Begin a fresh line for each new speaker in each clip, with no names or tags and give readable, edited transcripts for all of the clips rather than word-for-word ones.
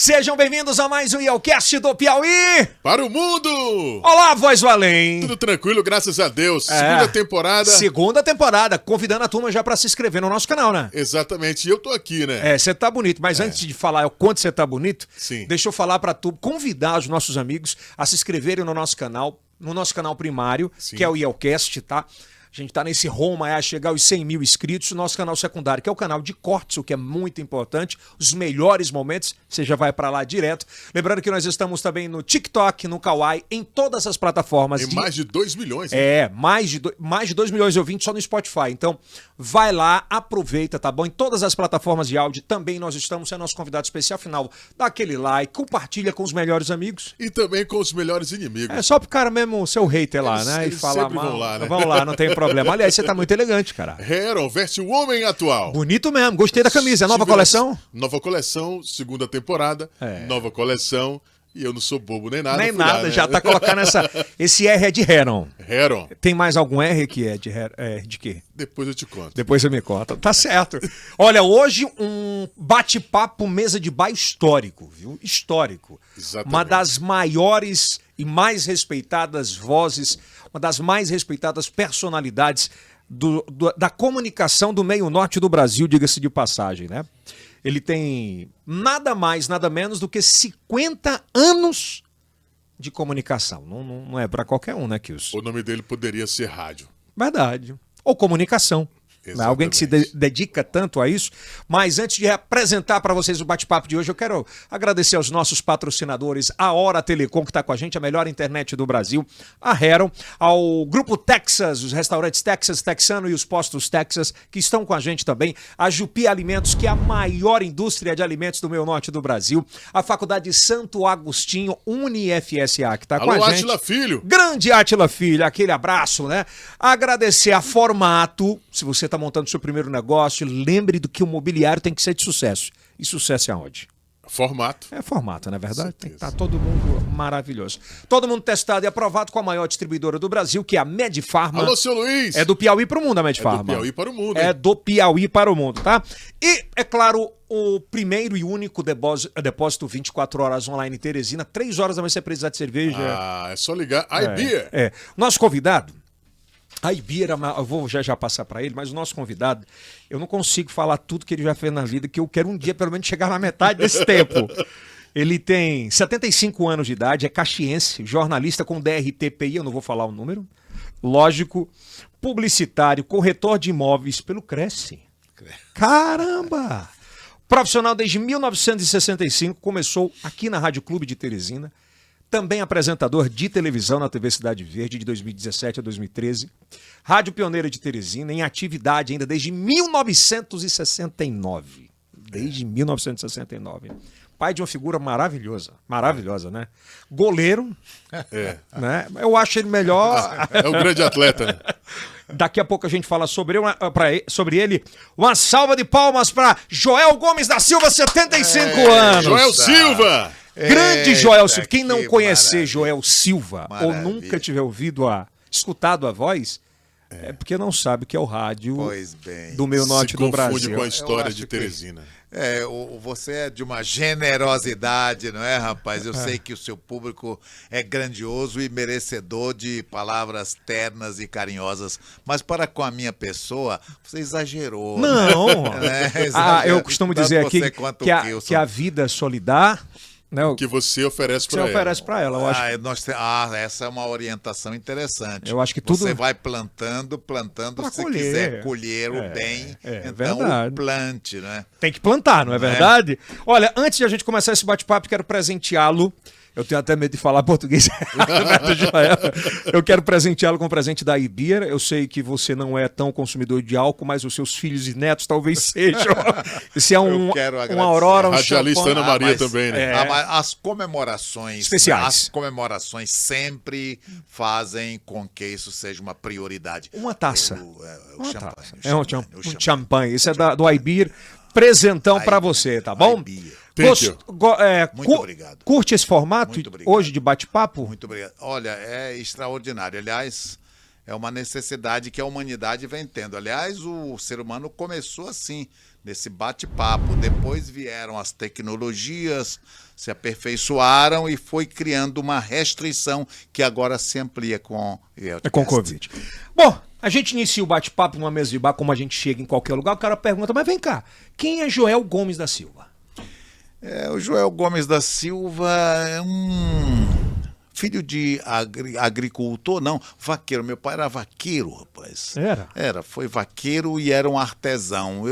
Sejam bem-vindos a mais um Yelcast do Piauí!
Para o mundo!
Olá, voz do além!
Tudo tranquilo, graças a Deus. Segunda temporada.
Segunda temporada, convidando a turma já pra se inscrever no nosso canal, né?
Exatamente, e eu tô aqui, né?
Você tá bonito, mas antes de falar o quanto você tá bonito,
Sim.
deixa eu falar pra tu, convidar os nossos amigos a se inscreverem no nosso canal primário,
Sim.
que é o Yelcast, tá? A gente tá nesse rumo a chegar aos 100 mil inscritos. Nosso canal secundário, que é o canal de cortes, o que é muito importante. Os melhores momentos, você já vai pra lá direto. Lembrando que nós estamos também no TikTok, no Kawaii, em todas as plataformas.
Tem mais de 2 milhões.
Mais de 2 milhões de ouvintes só no Spotify. Então, vai lá, aproveita, tá bom? Em todas as plataformas de áudio também nós estamos. Você é nosso convidado especial. Afinal, dá aquele like, compartilha com os melhores amigos.
E também com os melhores inimigos.
É só pro cara mesmo ser o hater lá, né?
Eles
E falar
sempre
mal.
vão lá, né?
Vão lá, não tem problema. Aliás, você tá muito elegante, cara.
Heron veste o homem atual.
Bonito mesmo, gostei da camisa. É nova coleção?
Nova coleção, segunda temporada, nova coleção. E eu não sou bobo nem nada.
Nem
fui
nada,
lá, né?
já tá colocando esse R é de Heron.
Heron,
Tem mais algum R que é de quê?
depois eu te conto.
Depois você me conta. Tá certo. Olha, hoje um bate-papo mesa de bar histórico, viu? Histórico.
Exatamente.
Uma das maiores e mais respeitadas vozes, uma das mais respeitadas personalidades da comunicação do meio norte do Brasil, diga-se de passagem, né? Ele tem nada mais, nada menos do que 50 anos de comunicação. Não é para qualquer um, né, Kilson?
O nome dele poderia ser rádio.
Verdade. Ou comunicação.
Exatamente.
Alguém que se dedica tanto a isso. Mas antes de apresentar para vocês o bate-papo de hoje, eu quero agradecer aos nossos patrocinadores, a Hora Telecom, que está com a gente, a melhor internet do Brasil, a Heron, ao Grupo Texas, os restaurantes Texas, Texano e os postos Texas, que estão com a gente também, a Jupi Alimentos, que é a maior indústria de alimentos do meio norte do Brasil, a Faculdade Santo Agostinho, UniFSA, que está com a gente.
Alô, Átila Filho.
Grande Átila Filho, aquele abraço, né? Agradecer a Formato, se você está montando seu primeiro negócio, lembre do que o mobiliário tem que ser de sucesso. E sucesso é aonde?
Formato.
É Formato, não é verdade? Tem que estar todo mundo maravilhoso. Todo mundo testado e aprovado com a maior distribuidora do Brasil, que é a Medfarma.
Alô, seu Luiz.
É do Piauí para o mundo a Medfarma.
É do Piauí para o mundo.
É do Piauí para o mundo, tá? E, é claro, o primeiro e único depósito 24 horas online em Teresina. 3 horas da manhã você precisar de cerveja.
É só ligar. iBeer.
Nosso convidado, a Ibira, eu vou já passar para ele, mas o nosso convidado, eu não consigo falar tudo que ele já fez na vida, que eu quero um dia pelo menos chegar na metade desse tempo. Ele tem 75 anos de idade, é caxiense, jornalista com DRTPI, eu não vou falar o número, lógico, publicitário, corretor de imóveis pelo Cresce. Caramba! Profissional desde 1965, começou aqui na Rádio Clube de Teresina. Também apresentador de televisão na TV Cidade Verde de 2017 a 2013. Rádio Pioneira de Teresina, em atividade ainda desde 1969. Desde 1969. Pai de uma figura maravilhosa. Maravilhosa, né? Goleiro. Né? Eu acho ele melhor.
É um grande atleta, né?
Daqui a pouco a gente fala sobre ele. Uma salva de palmas para Joel Gomes da Silva, 75 anos.
Joel Silva.
Grande Joel Silva. Quem não conhecer
maravilha.
Joel Silva ou nunca tiver escutado a voz, é porque não sabe o que é o rádio do meio norte do Brasil.
Se confunde com a história
acho
de
que-
Teresina.
Você é de uma generosidade, não é, rapaz? Eu sei que o seu público é grandioso e merecedor de palavras ternas e carinhosas, mas para com a minha pessoa, você exagerou.
Não.
Né?
Eu costumo dizer
Tanto
aqui
você quanto
que
o Kilson.
que a vida solidar, né,
Que você oferece
você
para ela.
oferece para ela. Eu acho.
Essa é uma orientação interessante.
Eu acho que tudo-
Você vai plantando,
Pra
se
colher.
quiser colher o bem, então
verdade.
plante, né?
Tem que plantar, não é verdade? Olha, antes de a gente começar esse bate-papo, quero presenteá-lo. Eu tenho até medo de falar português. Eu quero presenteá-lo com o presente da Ibira. Eu sei que você não é tão consumidor de álcool, mas os seus filhos e netos talvez sejam. Esse é
Eu quero
uma
agradecer.
Aurora, um
Radialista
champanhe.
Ana Maria também, né?
Mas as comemorações
Especiais.
As comemorações sempre fazem com que isso seja uma prioridade.
Uma taça.
O
Uma
champanhe.
taça.
o
É um
champanhe.
champanhe. Isso é do Aibir. Presentão pra você, tá bom?
Aibir.
Thank you.
Muito obrigado.
Curte esse formato
Muito obrigado.
hoje de bate-papo?
Muito obrigado. Olha, é extraordinário. Aliás, É uma necessidade que a humanidade vem tendo. Aliás, o ser humano começou assim, nesse bate-papo. Depois vieram as tecnologias, se aperfeiçoaram e foi criando uma restrição que agora se amplia com
com o Covid. Bom, a gente inicia o bate-papo numa mesa de bar, como a gente chega em qualquer lugar, o cara pergunta, mas vem cá, quem é Joel Gomes da Silva?
O Joel Gomes da Silva é filho de agricultor, não, vaqueiro. Meu pai era vaqueiro, rapaz. Foi vaqueiro e era um artesão.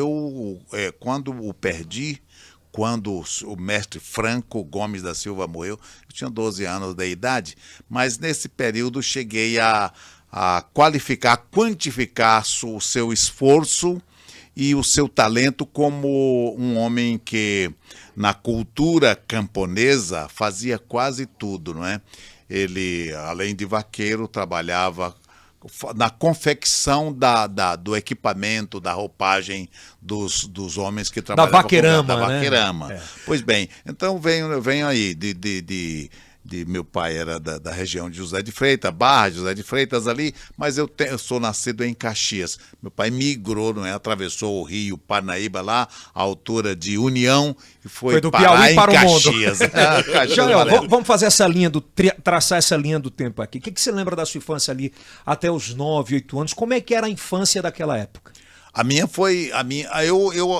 Quando o perdi, quando o mestre Franco Gomes da Silva morreu, eu tinha 12 anos de idade, mas nesse período cheguei a qualificar, a quantificar o seu esforço e o seu talento como um homem que, na cultura camponesa, fazia quase tudo, não é? Ele, além de vaqueiro, trabalhava na confecção do equipamento, da roupagem dos homens que trabalhavam.
Da vaqueirama,
né? Pois bem, então venho aí meu pai era da região de José de Freitas, Barra, José de Freitas ali, mas eu sou nascido em Caxias. Meu pai migrou, não é? Atravessou o rio Parnaíba lá, à altura de União, e foi
do
parar
Piauí
em
para
Caxias.
O mundo. Joel, vamos fazer essa linha traçar essa linha do tempo aqui. O que você lembra da sua infância ali até os 9, 8 anos? Como é que era a infância daquela época?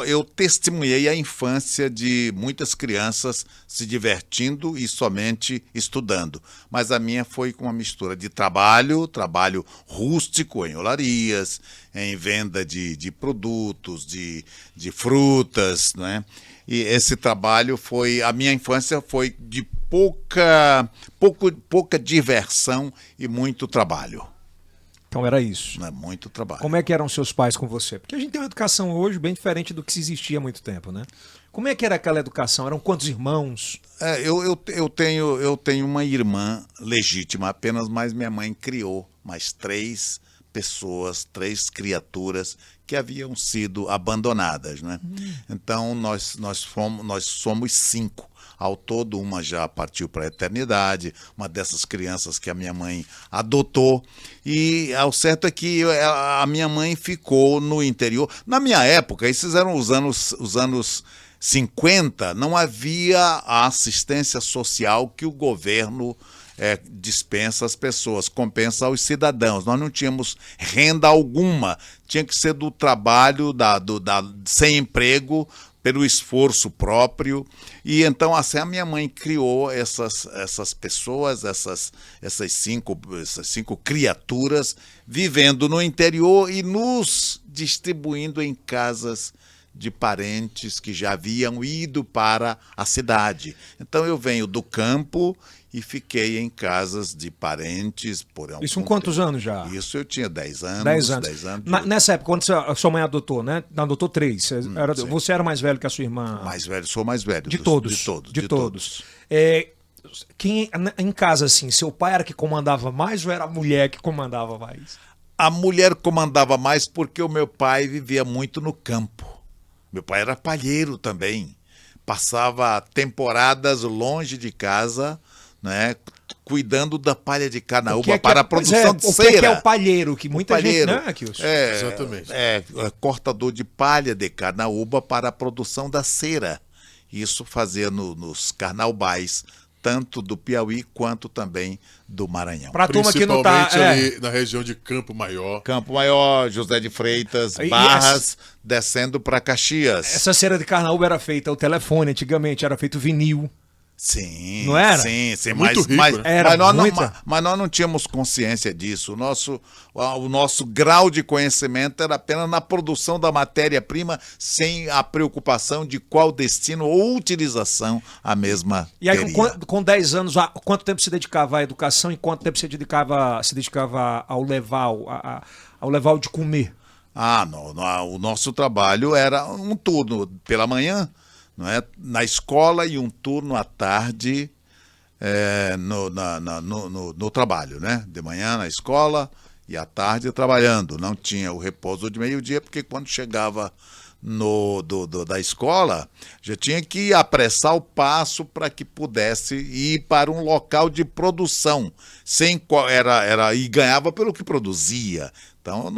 Eu testemunhei a infância de muitas crianças se divertindo e somente estudando. Mas a minha foi com uma mistura de trabalho rústico em olarias, em venda de produtos, de frutas, né? E esse trabalho a minha infância foi de pouca diversão e muito trabalho.
Então era isso.
É muito trabalho.
Como é que eram seus pais com você? Porque a gente tem uma educação hoje bem diferente do que se existia há muito tempo, né? Como é que era aquela educação? Eram quantos irmãos?
Eu tenho uma irmã legítima apenas, mas minha mãe criou mais 3 pessoas, 3 criaturas que haviam sido abandonadas, né? Então nós somos 5. Ao todo, uma já partiu para a eternidade, uma dessas crianças que a minha mãe adotou. E o certo é que a minha mãe ficou no interior. Na minha época, esses eram os anos 50, não havia a assistência social que o governo dispensa às pessoas, compensa aos cidadãos. Nós não tínhamos renda alguma, tinha que ser do trabalho, sem emprego, pelo esforço próprio. E então assim a minha mãe criou essas pessoas, essas cinco criaturas, vivendo no interior e nos distribuindo em casas de parentes que já haviam ido para a cidade. Então eu venho do campo e fiquei em casas de parentes por algum
Isso com quantos anos já?
Isso eu tinha 10 anos.
10 anos. Nessa época, quando a sua mãe adotou, né? Adotou 3. Você era mais velho que a sua irmã?
Sou mais velho.
De todos. Quem, em casa, assim, seu pai era que comandava mais ou era a mulher que comandava mais?
A mulher comandava mais porque o meu pai vivia muito no campo. Meu pai era palheiro também. Passava temporadas longe de casa, né, cuidando da palha de carnaúba para a produção de cera.
O que é o palheiro? Que muita gente, né, Kilson?
Exatamente.
Cortador de palha de carnaúba para a produção da cera. Isso fazia nos carnaubais, tanto do Piauí quanto também do Maranhão.
Para a turma que não está
ali na região de Campo Maior.
Campo Maior, José de Freitas, Barras, descendo para Caxias.
Essa cera de carnaúba era feita ao telefone, antigamente era feito vinil.
Sim,
não era?
Sim,
muito rico,
mas,
né?
mas nós não tínhamos consciência disso. O nosso grau de conhecimento era apenas na produção da matéria-prima, sem a preocupação de qual destino ou utilização a mesma
E aí,
teria.
com 10 anos, quanto tempo se dedicava à educação e quanto tempo se dedicava ao levar de comer?
O nosso trabalho era um turno pela manhã, não é? Na escola e um turno à tarde no trabalho, né? De manhã na escola e à tarde trabalhando. Não tinha o repouso de meio-dia, porque quando chegava da escola, já tinha que apressar o passo para que pudesse ir para um local de produção, e ganhava pelo que produzia. Então,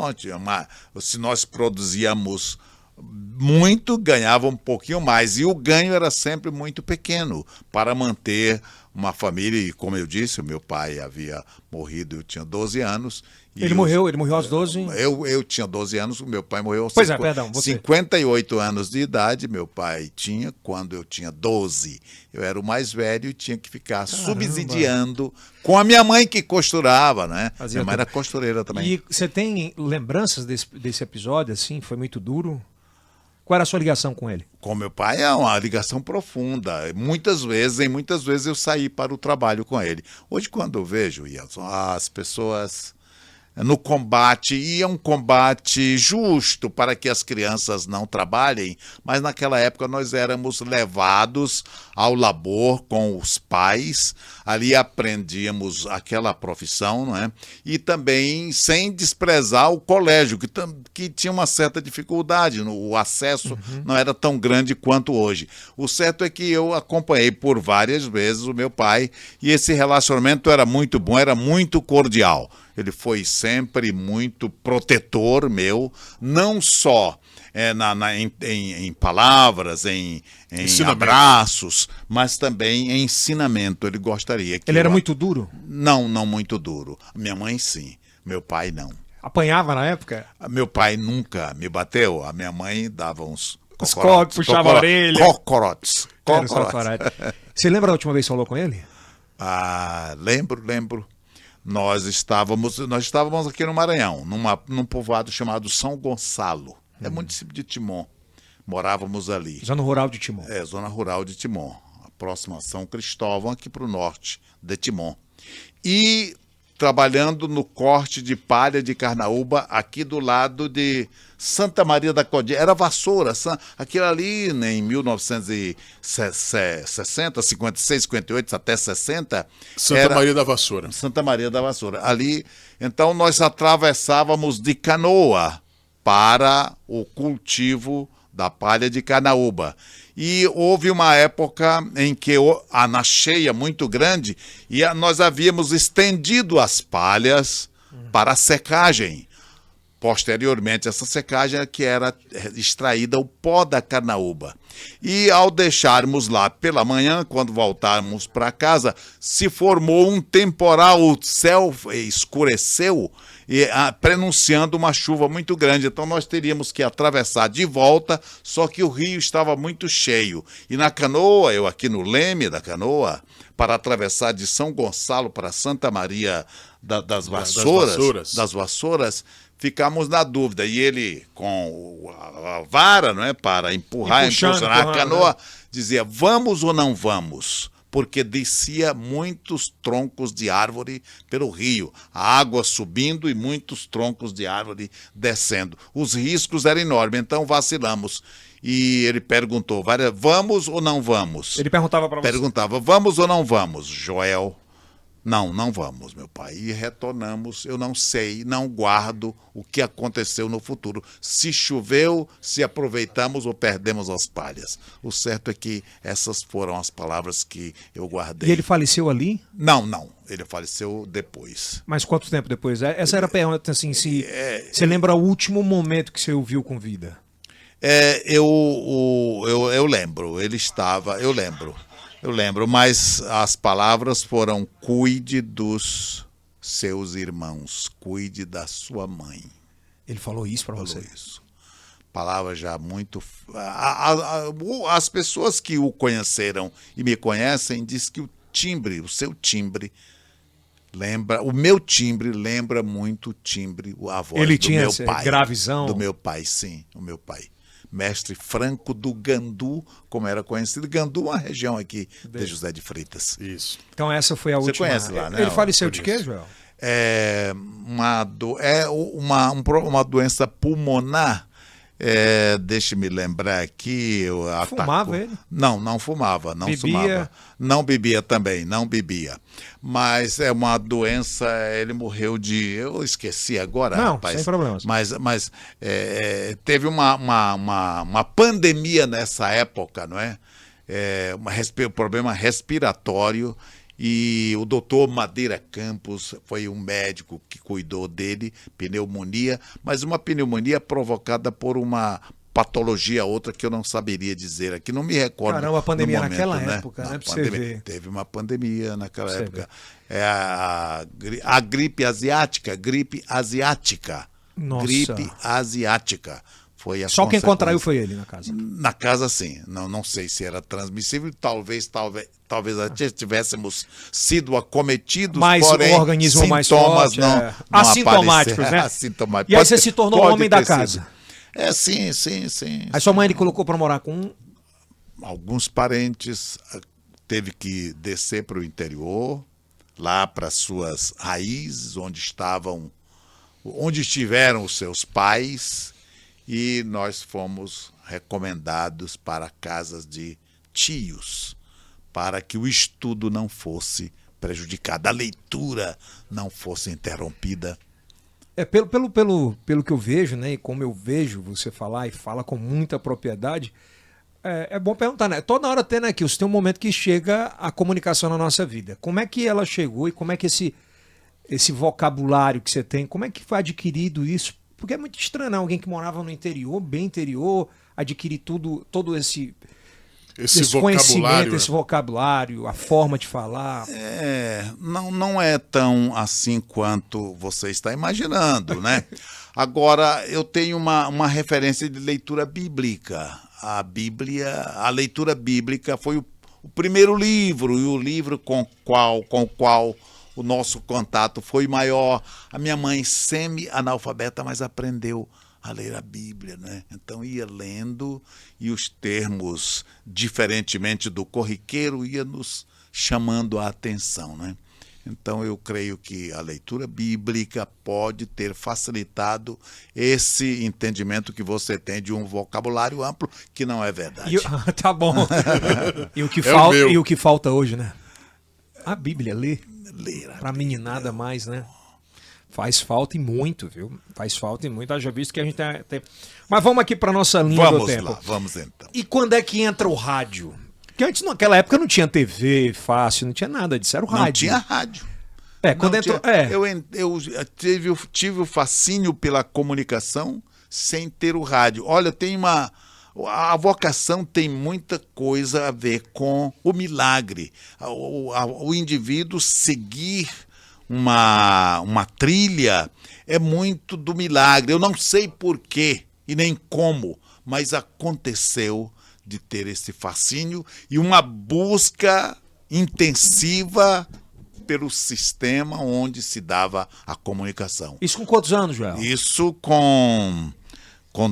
se nós produzíamos muito, ganhava um pouquinho mais. E o ganho era sempre muito pequeno para manter uma família. E, como eu disse, o meu pai havia morrido, eu tinha 12 anos.
Ele morreu aos 12?
Eu tinha 12 anos, o meu pai morreu aos 58 anos de idade. Meu pai tinha quando eu tinha 12. Eu era o mais velho e tinha que ficar subsidiando com a minha mãe que costurava, né? Minha mãe era costureira também.
E você tem lembranças desse episódio, assim? Foi muito duro? Qual era a sua ligação com ele?
Com meu pai é uma ligação profunda. Muitas vezes eu saí para o trabalho com ele. Hoje, quando eu vejo, as pessoas no combate, e é um combate justo para que as crianças não trabalhem, mas naquela época nós éramos levados ao labor com os pais, ali aprendíamos aquela profissão, não é? E também sem desprezar o colégio, que tinha uma certa dificuldade, o acesso não era tão grande quanto hoje. O certo é que eu acompanhei por várias vezes o meu pai, e esse relacionamento era muito bom, era muito cordial. Ele foi sempre muito protetor meu, não só em palavras, em abraços, mas também em ensinamento. Ele gostaria que
Ele era muito duro?
Não muito duro. Minha mãe, sim. Meu pai, não.
Apanhava na época?
Meu pai nunca me bateu. A minha mãe dava uns
puxava a orelha.
Cocorotes.
Você lembra da última vez que falou com ele?
Lembro. Nós estávamos aqui no Maranhão, num povoado chamado São Gonçalo. É município de Timon. Morávamos ali.
Zona rural de Timon.
Zona rural de Timon. Próxima a São Cristóvão, aqui para o norte de Timon. E trabalhando no corte de palha de carnaúba, aqui do lado de Santa Maria da Cordilheira. Era vassoura. Aquilo ali, em 1960, 56, 58, até 60...
Maria da Vassoura.
Santa Maria da Vassoura. Ali, então, nós atravessávamos de canoa para o cultivo da palha de carnaúba. E houve uma época em que na cheia muito grande, e nós havíamos estendido as palhas para a secagem. Posteriormente, essa secagem que era extraída o pó da carnaúba. E ao deixarmos lá pela manhã, quando voltarmos para casa, se formou um temporal, o céu escureceu, prenunciando uma chuva muito grande. Então nós teríamos que atravessar de volta, só que o rio estava muito cheio. E na canoa, eu aqui no leme da canoa, para atravessar de São Gonçalo para Santa Maria das Vassouras, ficamos na dúvida. E ele, com a vara, não é, para impulsionar a canoa, dizia: vamos ou não vamos? Porque descia muitos troncos de árvore pelo rio, a água subindo e muitos troncos de árvore descendo. Os riscos eram enormes, então vacilamos. E ele perguntou: vamos ou não vamos?
Ele perguntava para você?
Perguntava: vamos ou não vamos? Joel: não vamos, meu pai. E retornamos. Eu não sei, não guardo o que aconteceu no futuro. Se choveu, se aproveitamos ou perdemos as palhas. O certo é que essas foram as palavras que eu guardei.
E ele faleceu ali?
Não. Ele faleceu depois.
Mas quanto tempo depois? Essa era a pergunta, assim, se você lembra o último momento que você o viu com vida?
Eu lembro. Ele estava... Eu lembro, mas as palavras foram: cuide dos seus irmãos, cuide da sua mãe.
Ele falou isso para você?
Falou isso. Palavra já muito... As pessoas que o conheceram e me conhecem dizem que o seu timbre lembra... O meu timbre lembra muito o timbre, a voz
Ele
do
tinha
meu pai.
Gravizão?
Do meu pai, sim, o meu pai. Mestre Franco do Gandu, como era conhecido. Gandu é uma região aqui de José de Freitas.
Isso.
Então essa foi a última.
Você conhece lá, né?
Ele faleceu de quê, Joel?
Uma doença pulmonar. Deixe-me lembrar aqui.
Fumava ele?
Não fumava, não
bebia?
fumava. Não bebia também, não bebia. Mas é uma doença, ele morreu de... Eu esqueci agora,
não,
rapaz.
Sem problemas.
Mas teve uma pandemia nessa época, não é? Problema respiratório. E o doutor Madeira Campos foi um médico que cuidou dele, pneumonia, mas uma pneumonia provocada por uma patologia outra que eu não saberia dizer aqui, não me recordo.
Caramba, a pandemia
no momento,
naquela
né?
época, né? Pra
Pandemia,
você ver.
teve uma pandemia naquela época. A gripe asiática,
Nossa.
Gripe asiática. Foi a
Só quem
consequência.
contraiu foi ele na casa.
Na casa, sim. Não sei se era transmissível. Talvez até estivéssemos sido acometidos,
mas
porém,
o organismo mais forte,
não
assintomáticos, né?
Assintomáticos.
E aí você se tornou o homem da casa.
Sim.
Aí sua mãe ele colocou para morar com
alguns parentes, teve que descer para o interior, lá para suas raízes, onde estiveram os seus pais. E nós fomos recomendados para casas de tios, para que o estudo não fosse prejudicado, a leitura não fosse interrompida.
Pelo que eu vejo, né? E como eu vejo você falar e fala com muita propriedade, é bom perguntar, né? Toda hora tem, né, que tem um momento que chega a comunicação na nossa vida. Como é que ela chegou e como é que esse vocabulário que você tem, como é que foi adquirido isso? Porque é muito estranho, né? Alguém que morava no interior, bem interior, adquirir todo esse conhecimento, esse vocabulário, a forma de falar.
Não é tão assim quanto você está imaginando, né? Agora, eu tenho uma referência de leitura bíblica. A leitura bíblica foi o primeiro livro, e o livro com o qual o nosso contato foi maior. A minha mãe, semi-analfabeta, mas aprendeu a ler a Bíblia, né? Então ia lendo e os termos, diferentemente do corriqueiro, ia nos chamando a atenção, né? Então eu creio que a leitura bíblica pode ter facilitado esse entendimento que você tem de um vocabulário amplo, que não é verdade.
Tá bom. E o que falta hoje, né? A Bíblia, ler pra meninada mais, né? Faz falta e muito, viu? Faz falta e muito. Já visto que a gente tem... Mas vamos aqui pra nossa linha do tempo.
Vamos então.
E quando é que entra o rádio? Porque antes, naquela época, não tinha TV fácil, não tinha nada disso, era o rádio.
Não tinha rádio.
Quando entrou...
Eu tive o fascínio pela comunicação sem ter o rádio. Olha, a vocação tem muita coisa a ver com o milagre. O indivíduo seguir uma trilha é muito do milagre. Eu não sei porquê e nem como, mas aconteceu de ter esse fascínio e uma busca intensiva pelo sistema onde se dava a comunicação.
Isso com quantos anos, Joel?
Isso com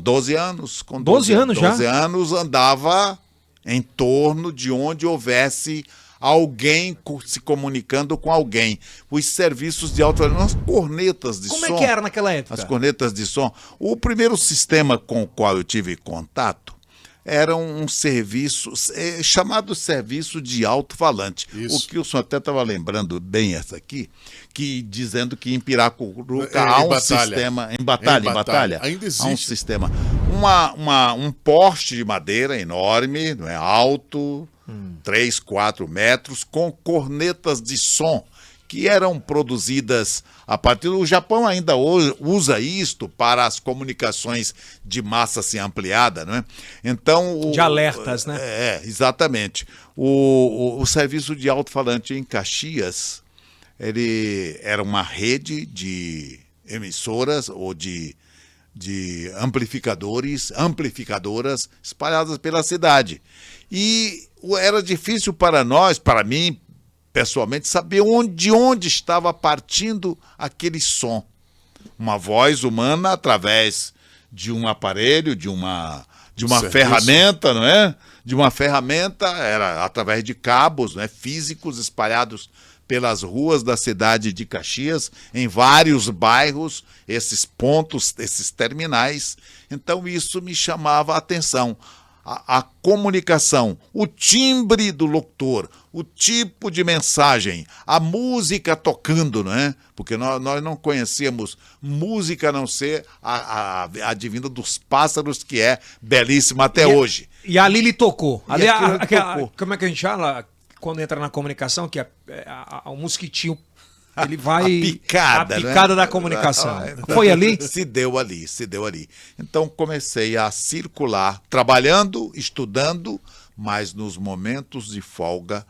12 anos. Com
12 anos já?
12 anos andava em torno de onde houvesse alguém se comunicando com alguém. Os serviços de as cornetas de som.
Como é que era naquela época?
As cornetas de som. O primeiro sistema com o qual eu tive contato era um serviço chamado serviço de alto-falante. O que o senhor até estava lembrando bem essa aqui, dizendo que em Piracuruca há um sistema... Em Batalha.
Ainda existe.
Há um sistema. Um poste de madeira enorme, não é, alto, 3, 4 metros, com cornetas de som, que eram produzidas a partir do Japão. Ainda usa isto para as comunicações de massa assim ampliada, não é? Então
de alertas, né?
Exatamente. O serviço de alto-falante em Caxias, ele era uma rede de emissoras ou de amplificadoras espalhadas pela cidade. E era difícil para mim, pessoalmente, saber de onde estava partindo aquele som. Uma voz humana através de um aparelho, de uma ferramenta, não é? de uma ferramenta, era através de cabos, né, físicos espalhados pelas ruas da cidade de Caxias, em vários bairros, esses pontos, esses terminais. Então isso me chamava a atenção. A comunicação, o timbre do locutor, o tipo de mensagem, a música tocando, né? Porque nós não conhecíamos música a não ser a divina dos pássaros, que é belíssima até hoje.
E ali ele tocou.
E
Ali,
aquilo tocou.
como é que a gente fala quando entra na comunicação? Que o mosquitinho, ele vai...
A
picada, né? Da comunicação. Foi ali?
Se deu ali. Então comecei a circular, trabalhando, estudando, mas nos momentos de folga,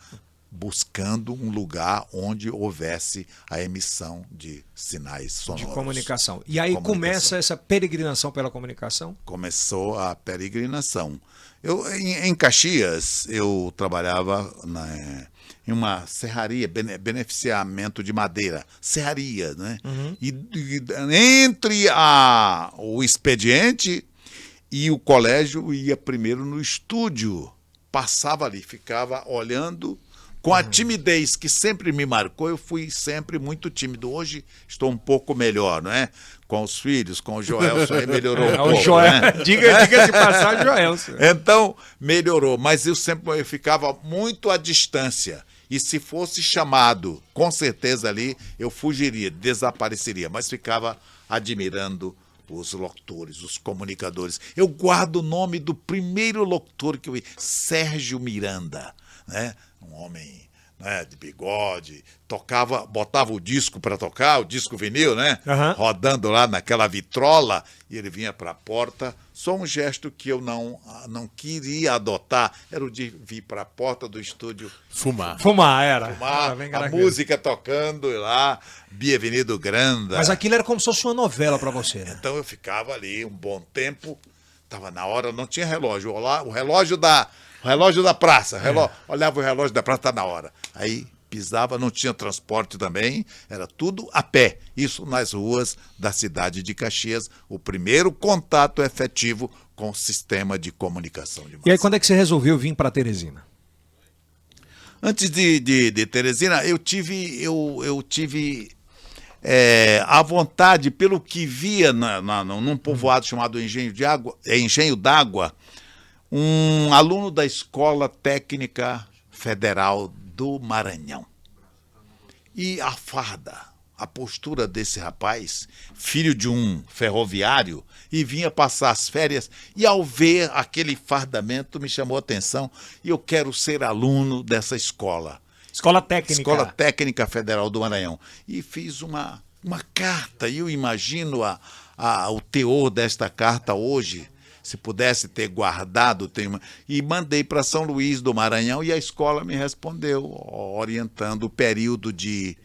buscando um lugar onde houvesse a emissão de sinais sonoros.
De comunicação. E aí começa essa peregrinação pela comunicação?
Começou a peregrinação. Em Caxias, eu trabalhava em uma serraria, beneficiamento de madeira, serraria, né? E entre o expediente e o colégio, ia primeiro no estúdio, passava ali, ficava olhando com a timidez que sempre me marcou. Eu fui sempre muito tímido. Hoje estou um pouco melhor, não é? Com os filhos, com o Joelson, aí melhorou um pouco.
O Joel,
né?
diga-se passar, Joelson.
Então, melhorou, mas eu ficava muito à distância. E se fosse chamado, com certeza ali, eu fugiria, desapareceria, mas ficava admirando os locutores, os comunicadores. Eu guardo o nome do primeiro locutor que eu vi, Sérgio Miranda, né? Um homem, né, de bigode, botava o disco para tocar, o disco vinil, né? Rodando lá naquela vitrola, e ele vinha para a porta. Só um gesto que eu não queria adotar era o de vir para a porta do estúdio
Fumar, era
a música tocando lá, Bienvenido Granda.
Mas aquilo era como se fosse uma novela para você, né?
Então eu ficava ali um bom tempo, estava na hora, não tinha relógio. O relógio da praça, olhava o relógio da praça, está na hora. Aí pisava, não tinha transporte também, era tudo a pé. Isso nas ruas da cidade de Caxias, o primeiro contato efetivo com o sistema de comunicação de massa.
E aí, quando é que você resolveu vir para Teresina?
Antes de Teresina, eu tive a vontade, pelo que via num povoado chamado Engenho d'Água, um aluno da Escola Técnica Federal do Maranhão. E a farda, a postura desse rapaz, filho de um ferroviário, e vinha passar as férias, e ao ver aquele fardamento me chamou a atenção, e eu quero ser aluno dessa escola.
Escola Técnica.
Escola Técnica Federal do Maranhão. E fiz uma carta, e eu imagino o teor desta carta hoje, se pudesse ter guardado, e mandei para São Luís do Maranhão, e a escola me respondeu, orientando o período de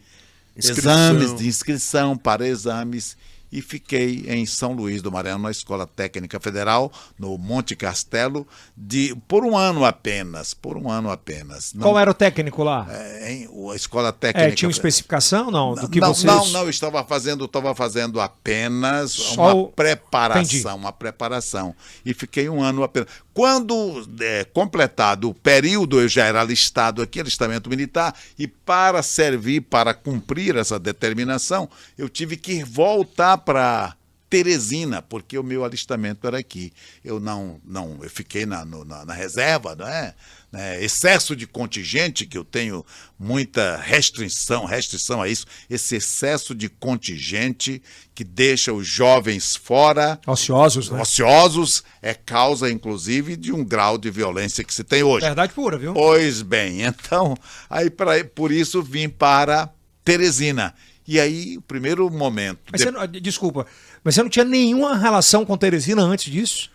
exames, de inscrição para exames, e fiquei em São Luís do Maranhão, na Escola Técnica Federal, no Monte Castelo, por um ano apenas.
Qual era o técnico lá?
A Escola Técnica...
tinha uma especificação, não? Do que
não,
vocês...
não, eu estava fazendo apenas
Só
uma preparação,
Entendi.
E fiquei um ano apenas. Quando completado o período, eu já era alistado aqui, alistamento militar, e para cumprir essa determinação, eu tive que voltar para Teresina, porque o meu alistamento era aqui. Eu eu fiquei na reserva, não é? Excesso de contingente, que eu tenho muita restrição a isso, esse excesso de contingente que deixa os jovens fora,
ociosos, né?
Ociosos, é causa, inclusive, de um grau de violência que se tem hoje.
Verdade pura, viu?
Pois bem, então, por isso vim para Teresina. E aí, o primeiro momento...
Desculpa, mas você não tinha nenhuma relação com Teresina antes disso?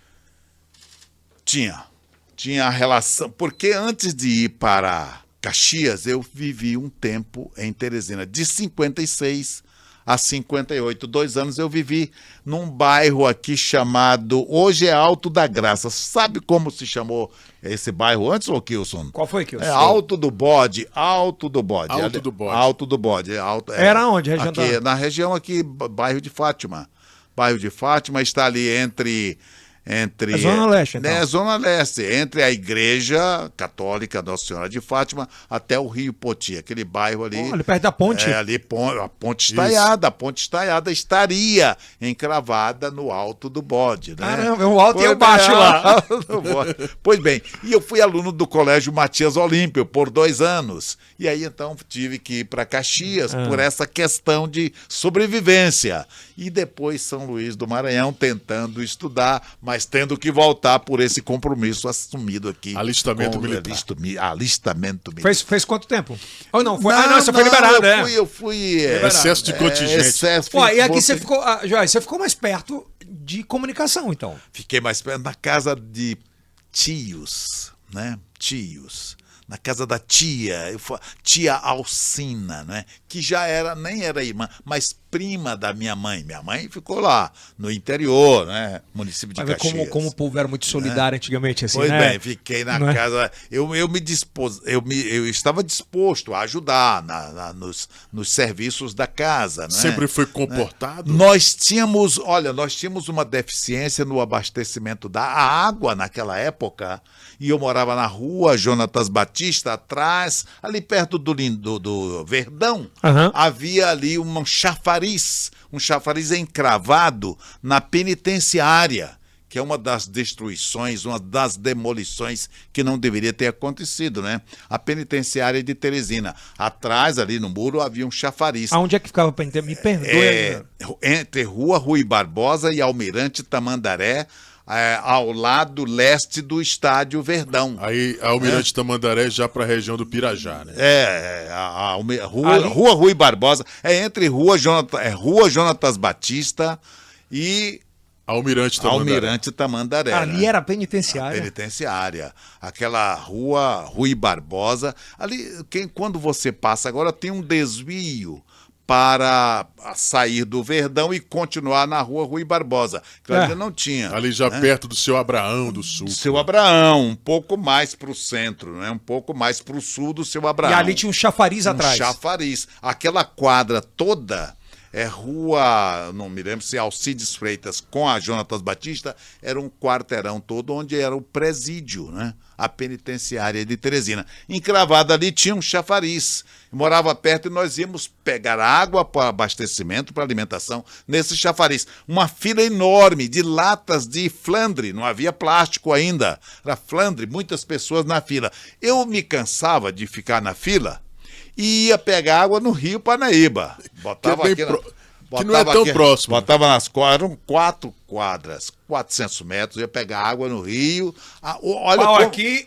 Tinha relação, porque antes de ir para Caxias, eu vivi um tempo em Teresina, de 56 a 58, 2 anos eu vivi num bairro aqui chamado, hoje é Alto da Graça. Sabe como se chamou esse bairro antes, ô Kilson?
Qual foi, Kilson?
Alto do Bode.
Alto do Bode.
Era onde?
Na região aqui, bairro de Fátima. Bairro de Fátima está ali entre entre...
É Zona Leste, então.
Zona Leste, entre a Igreja Católica Nossa Senhora de Fátima até o Rio Poti, aquele bairro ali.
Olha, perto da ponte.
Ali a ponte estaiada. A ponte estaiada estaria encravada no alto do bode, né?
Caramba, é o alto e o baixo lá.
Pois bem, e eu fui aluno do Colégio Matias Olímpio por 2 anos. E aí, então, tive que ir para Caxias por essa questão de sobrevivência. E depois São Luís do Maranhão tentando estudar, mas tendo que voltar por esse compromisso assumido aqui.
Alistamento militar.
Alistamento militar.
Fez quanto tempo? Ou não? Foi, não, você foi liberado,
eu fui
excesso de contingente.
E aqui você ficou, Joyce, você ficou mais perto de comunicação, então.
Fiquei mais perto na casa de tios, né? Na casa da tia Alcina, né? Que já nem era irmã, mas prima da minha mãe. Minha mãe ficou lá, no interior, né? Município de Caxias.
Como o povo era muito solidário antigamente, assim,
pois
né?
Bem, fiquei na casa. Eu estava disposto a ajudar nos serviços da casa, né?
Sempre foi comportado?
Nós tínhamos uma deficiência no abastecimento da água naquela época. E eu morava na rua Jonatas Batista, atrás, ali perto do Verdão. Havia ali um chafariz encravado na penitenciária, que é uma das destruições, uma das demolições que não deveria ter acontecido, né? A penitenciária de Teresina. Atrás, ali no muro, havia um chafariz.
Aonde é que ficava a penitenciária? Me perdoe.
Entre Rua Rui Barbosa e Almirante Tamandaré, ao lado leste do Estádio Verdão.
Aí, Almirante Tamandaré já para a região do Pirajá, né?
Rua Rui Barbosa, entre Rua Jonatas Batista e Almirante Tamandaré.
Ali era a penitenciária.
Penitenciária. Aquela Rua Rui Barbosa. Ali, quando você passa agora, tem um desvio para sair do Verdão e continuar na Rua Rui Barbosa. Que ainda não tinha.
Ali já perto do Seu Abraão do Sul.
Seu Abraão, um pouco mais para o centro, né? Um pouco mais para o sul do Seu Abraão.
E ali tinha um chafariz atrás.
Chafariz. Aquela quadra toda rua, não me lembro se Alcides Freitas com a Jonatas Batista, era um quarteirão todo onde era o presídio, né? A penitenciária de Teresina. Encravada ali tinha um chafariz. Morava perto e nós íamos pegar água para abastecimento, para alimentação, nesse chafariz. Uma fila enorme de latas de flandre, não havia plástico ainda. Era flandre, muitas pessoas na fila. Eu me cansava de ficar na fila e ia pegar água no Rio Parnaíba. Botava aqui
que não é tão próximo.
Botava nas quadras, eram 4 quadras, 400 metros, ia pegar água no rio. Olha
aqui,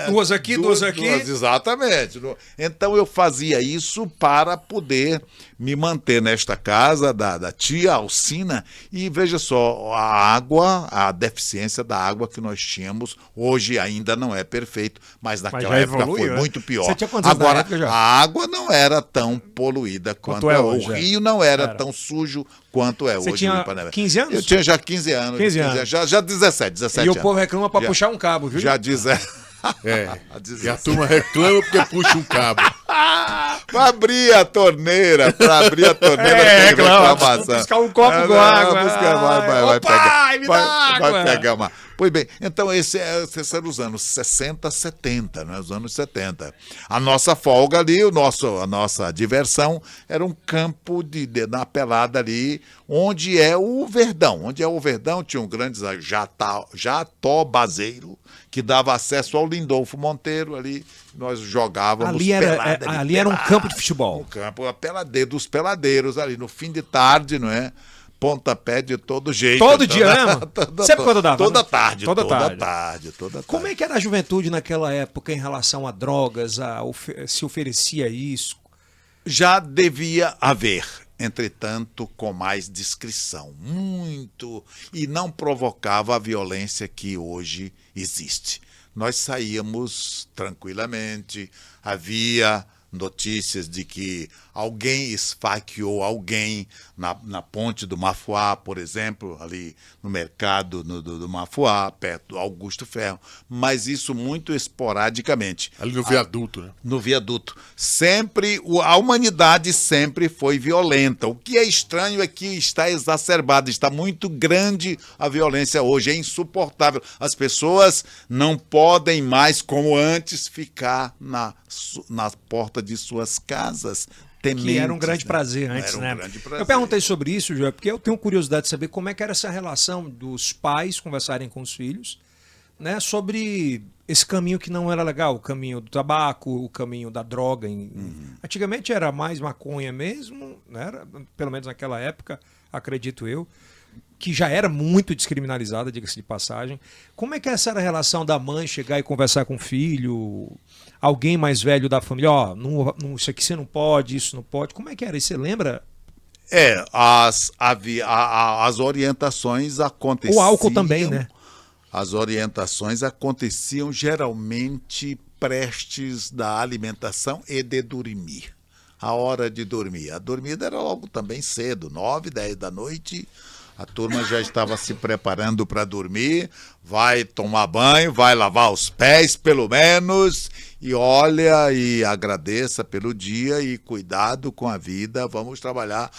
duas aqui, duas aqui.
Exatamente. Então eu fazia isso para poder me manter nesta casa da tia Alcina. E veja só, a deficiência da água que nós tínhamos, hoje ainda não é perfeito, mas naquela época foi muito pior.
Você tinha quantos anos na época já?
A água não era tão poluída quanto é hoje. O rio não era tão sujo quanto é hoje.
Você tinha 15 anos?
Eu tinha já 15 anos.
15 anos.
Já 17
anos.
E
o povo reclama para puxar um cabo, viu?
Já 17.
E a turma reclama porque puxa um cabo.
Para abrir a torneira,
reclamação. Buscar um copo com água.
Vai pegar uma. Pois bem, então esses eram os anos 60, 70, né? Os anos 70. A nossa folga ali, a nossa diversão era um campo na pelada ali, onde é o Verdão. Onde é o Verdão tinha um grande jatobazeiro que dava acesso ao Lindolfo Monteiro ali. Nós jogávamos pelada.
Ali era um campo de futebol.
Um campo dos peladeiros ali, no fim de tarde, não é? Pontapé de todo jeito.
Todo dia, né? Sempre quando dava.
Toda tarde.
Como é que era a juventude naquela época em relação a drogas, se oferecia isso?
Já devia haver, entretanto, com mais discrição. Muito. E não provocava a violência que hoje existe. Nós saíamos tranquilamente, havia notícias de que alguém esfaqueou alguém na ponte do Mafuá, por exemplo, ali no mercado do Mafuá, perto do Augusto Ferro, mas isso muito esporadicamente.
Ali no viaduto, né?
No viaduto. Sempre, a humanidade sempre foi violenta. O que é estranho é que está exacerbado, está muito grande a violência hoje, é insuportável. As pessoas não podem mais, como antes, ficar na porta de suas casas.
Que era um grande prazer antes,
era um
né?
grande prazer.
Eu perguntei sobre isso, João, porque eu tenho curiosidade de saber como é que era essa relação dos pais conversarem com os filhos, né, sobre esse caminho que não era legal, o caminho do tabaco, o caminho da droga. Antigamente era mais maconha mesmo, né? Pelo menos naquela época, acredito eu, que já era muito descriminalizada, diga-se de passagem. Como é que essa era a relação da mãe chegar e conversar com o filho, alguém mais velho da família, isso aqui você não pode, isso não pode. Como é que era? E você lembra?
As orientações aconteciam...
O álcool também, né?
As orientações aconteciam geralmente prestes da alimentação e de dormir. A hora de dormir. A dormida era logo também cedo, 9, 10 da noite... A turma já estava se preparando para dormir, vai tomar banho, vai lavar os pés, pelo menos, e olha e agradeça pelo dia e cuidado com a vida. Vamos trabalhar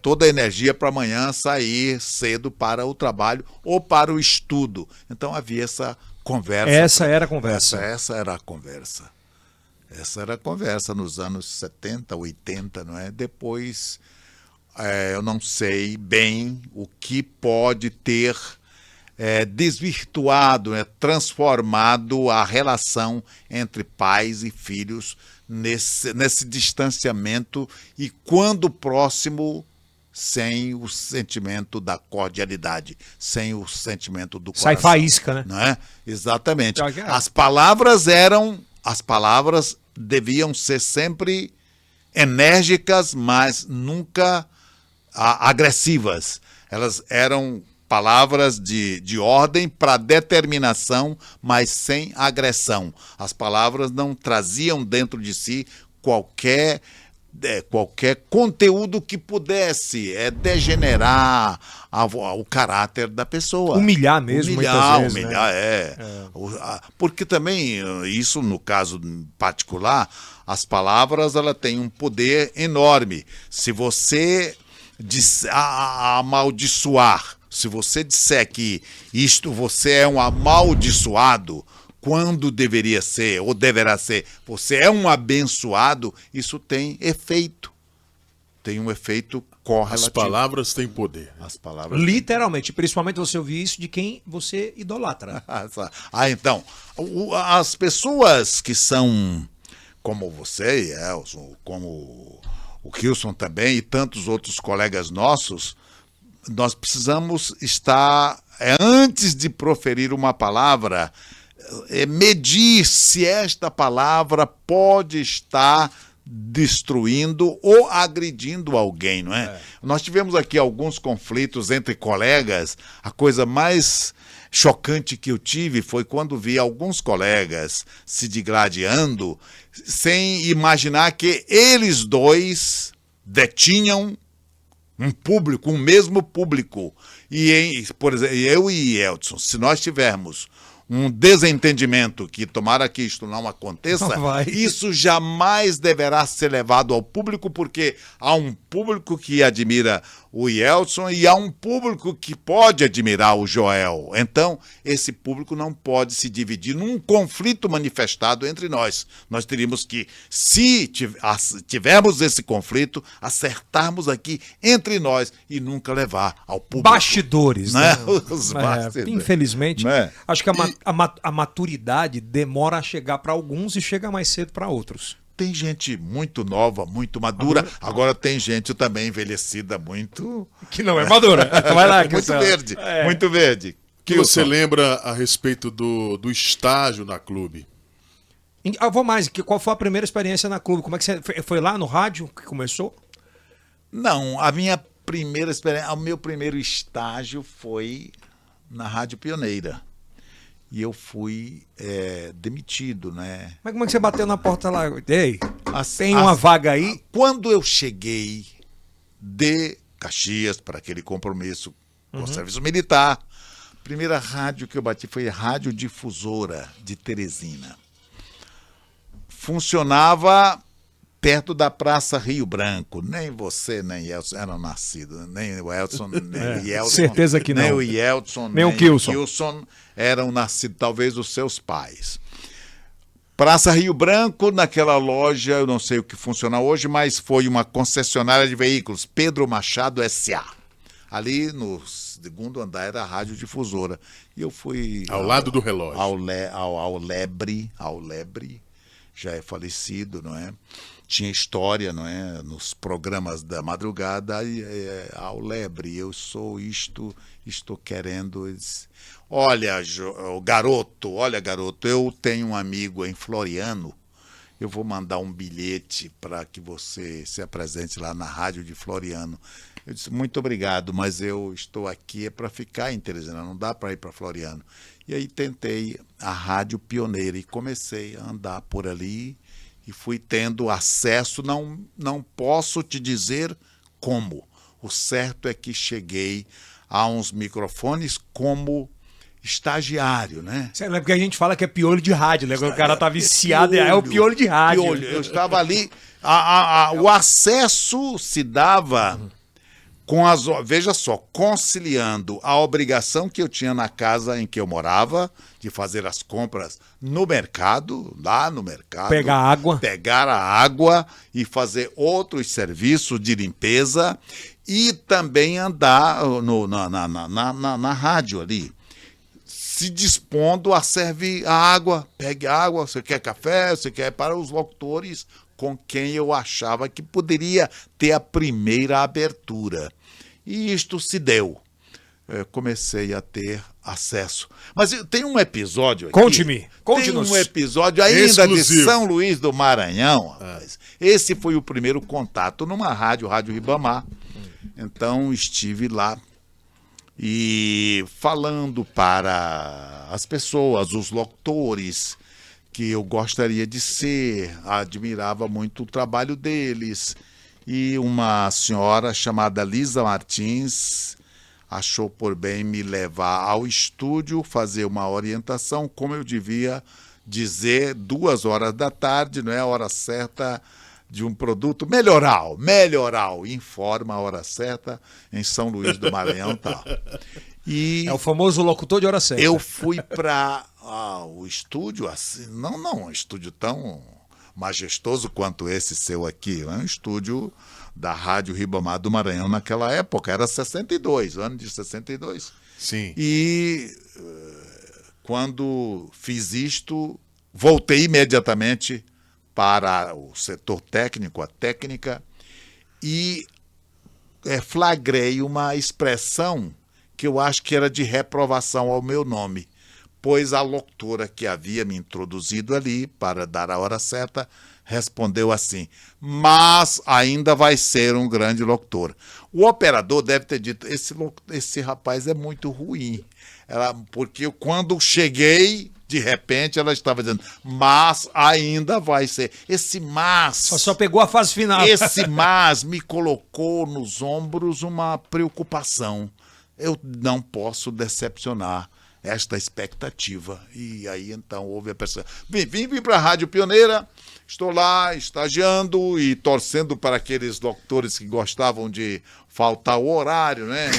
toda a energia para amanhã sair cedo para o trabalho ou para o estudo. Então havia essa conversa.
Essa era a conversa.
Essa era a conversa. Essa era a conversa nos anos 70, 80, não é? Depois... eu não sei bem o que pode ter desvirtuado, transformado a relação entre pais e filhos nesse distanciamento e quando próximo, sem o sentimento da cordialidade, sem o sentimento do coração.
Sai faísca, né?
Não é? Exatamente. As palavras deviam ser sempre enérgicas, mas nunca agressivas. Elas eram palavras de ordem para determinação, mas sem agressão. As palavras não traziam dentro de si qualquer conteúdo que pudesse degenerar o caráter da pessoa.
Humilhar mesmo, muitas vezes.
Humilhar, né? Porque também, isso no caso particular, as palavras ela têm um poder enorme. Se você amaldiçoar, se você disser que você é um amaldiçoado, quando deveria ser, ou deverá ser, você é um abençoado, isso tem efeito. Tem um efeito correlativo.
As palavras têm poder.
As palavras
literalmente, principalmente você ouvir isso de quem você idolatra.
Então, as pessoas que são como você, Elson, como o Kilson também e tantos outros colegas nossos, nós precisamos estar, antes de proferir uma palavra, medir se esta palavra pode estar destruindo ou agredindo alguém, não é? Nós tivemos aqui alguns conflitos entre colegas. A coisa mais chocante que eu tive foi quando vi alguns colegas se digladiando sem imaginar que eles dois detinham um público, um mesmo público. Por exemplo, eu e Edson, se nós tivermos um desentendimento, que tomara que isto não aconteça, isso jamais deverá ser levado ao público, porque há um público que admira o Yeltsin e há um público que pode admirar o Joel. Então, esse público não pode se dividir num conflito manifestado entre nós. Nós teríamos que, se tivermos esse conflito, acertarmos aqui entre nós e nunca levar ao público.
Bastidores, né?
Os bastidores.
Infelizmente, acho que a maturidade demora a chegar para alguns e chega mais cedo para outros.
Tem gente muito nova, muito madura. Agora tem gente também envelhecida, muito...
que não é madura. Vai lá,
muito verde, muito verde.
O que você lembra a respeito do estágio na clube?
Eu vou mais. Qual foi a primeira experiência na clube? Como é que você foi lá no rádio que começou?
Não, a minha primeira experiência, o meu primeiro estágio foi na Rádio Pioneira. e eu fui demitido, né?
Mas como é que você bateu na porta lá? Ei, tem uma vaga aí?
Quando eu cheguei de Caxias para aquele compromisso com o serviço militar, a primeira rádio que eu bati foi a Rádio Difusora de Teresina. Funcionava perto da Praça Rio Branco. Nem você, nem Elson eram nascidos. Nem o Elson, nem o Yeltsin.
Certeza que não.
Nem o Yeltsin,
nem o Kilson.
Kilson eram nascidos, talvez, os seus pais. Praça Rio Branco, naquela loja, eu não sei o que funciona hoje, mas foi uma concessionária de veículos, Pedro Machado S.A. Ali no segundo andar era a Rádio Difusora. E eu fui...
Ao lado do relógio.
Ao Lebre, já é falecido, não é? Tinha história, não é? Nos programas da madrugada, ao Lebre, eu sou isto, estou querendo... Olha, garoto, eu tenho um amigo em Floriano, eu vou mandar um bilhete para que você se apresente lá na rádio de Floriano. Eu disse, muito obrigado, mas eu estou aqui para ficar em Teresina, não dá para ir para Floriano. E aí tentei a Rádio Pioneira e comecei a andar por ali e fui tendo acesso, não posso te dizer como. O certo é que cheguei a uns microfones como estagiário, né?
Você lembra que a gente fala que é piolho de rádio, né? O cara tá viciado, é o piolho de rádio.
Eu estava ali, o acesso se dava veja só, conciliando a obrigação que eu tinha na casa em que eu morava, de fazer as compras no mercado, lá no mercado. Pegar a água e fazer outros serviços de limpeza e também andar na rádio ali, se dispondo a servir a água. Pegue água, você quer café, você quer para os locutores com quem eu achava que poderia ter a primeira abertura. E isto se deu. Eu comecei a ter acesso. Mas tem um episódio aqui.
Conte-nos.
Tem um episódio ainda exclusivo. De São Luís do Maranhão. Rapaz. Esse foi o primeiro contato numa Rádio Ribamar. Então estive lá e falando para as pessoas, os locutores, que eu gostaria de ser, admirava muito o trabalho deles. E uma senhora chamada Lisa Martins achou por bem me levar ao estúdio, fazer uma orientação, como eu devia dizer, 2 horas da tarde, não é a hora certa de um produto, melhoral, informa a hora certa em São Luís do Maranhão, tal. E
é o famoso locutor de hora certa.
Eu fui para o estúdio, assim, não um estúdio tão majestoso quanto esse seu aqui, é um estúdio da Rádio Ribamar do Maranhão naquela época, era 62, ano de 62.
Sim.
E quando fiz isto, voltei imediatamente para o setor técnico, a técnica, e flagrei uma expressão que eu acho que era de reprovação ao meu nome, pois a locutora que havia me introduzido ali para dar a hora certa respondeu assim, mas ainda vai ser um grande locutor. O operador deve ter dito, esse rapaz é muito ruim, porque quando cheguei, de repente ela estava dizendo, mas ainda vai ser. Esse mas...
Só pegou a fase final.
Esse mas me colocou nos ombros uma preocupação. Eu não posso decepcionar esta expectativa. E aí, então, houve a pessoa. Vim para a Rádio Pioneira, estou lá estagiando e torcendo para aqueles locutores que gostavam de faltar o horário, né?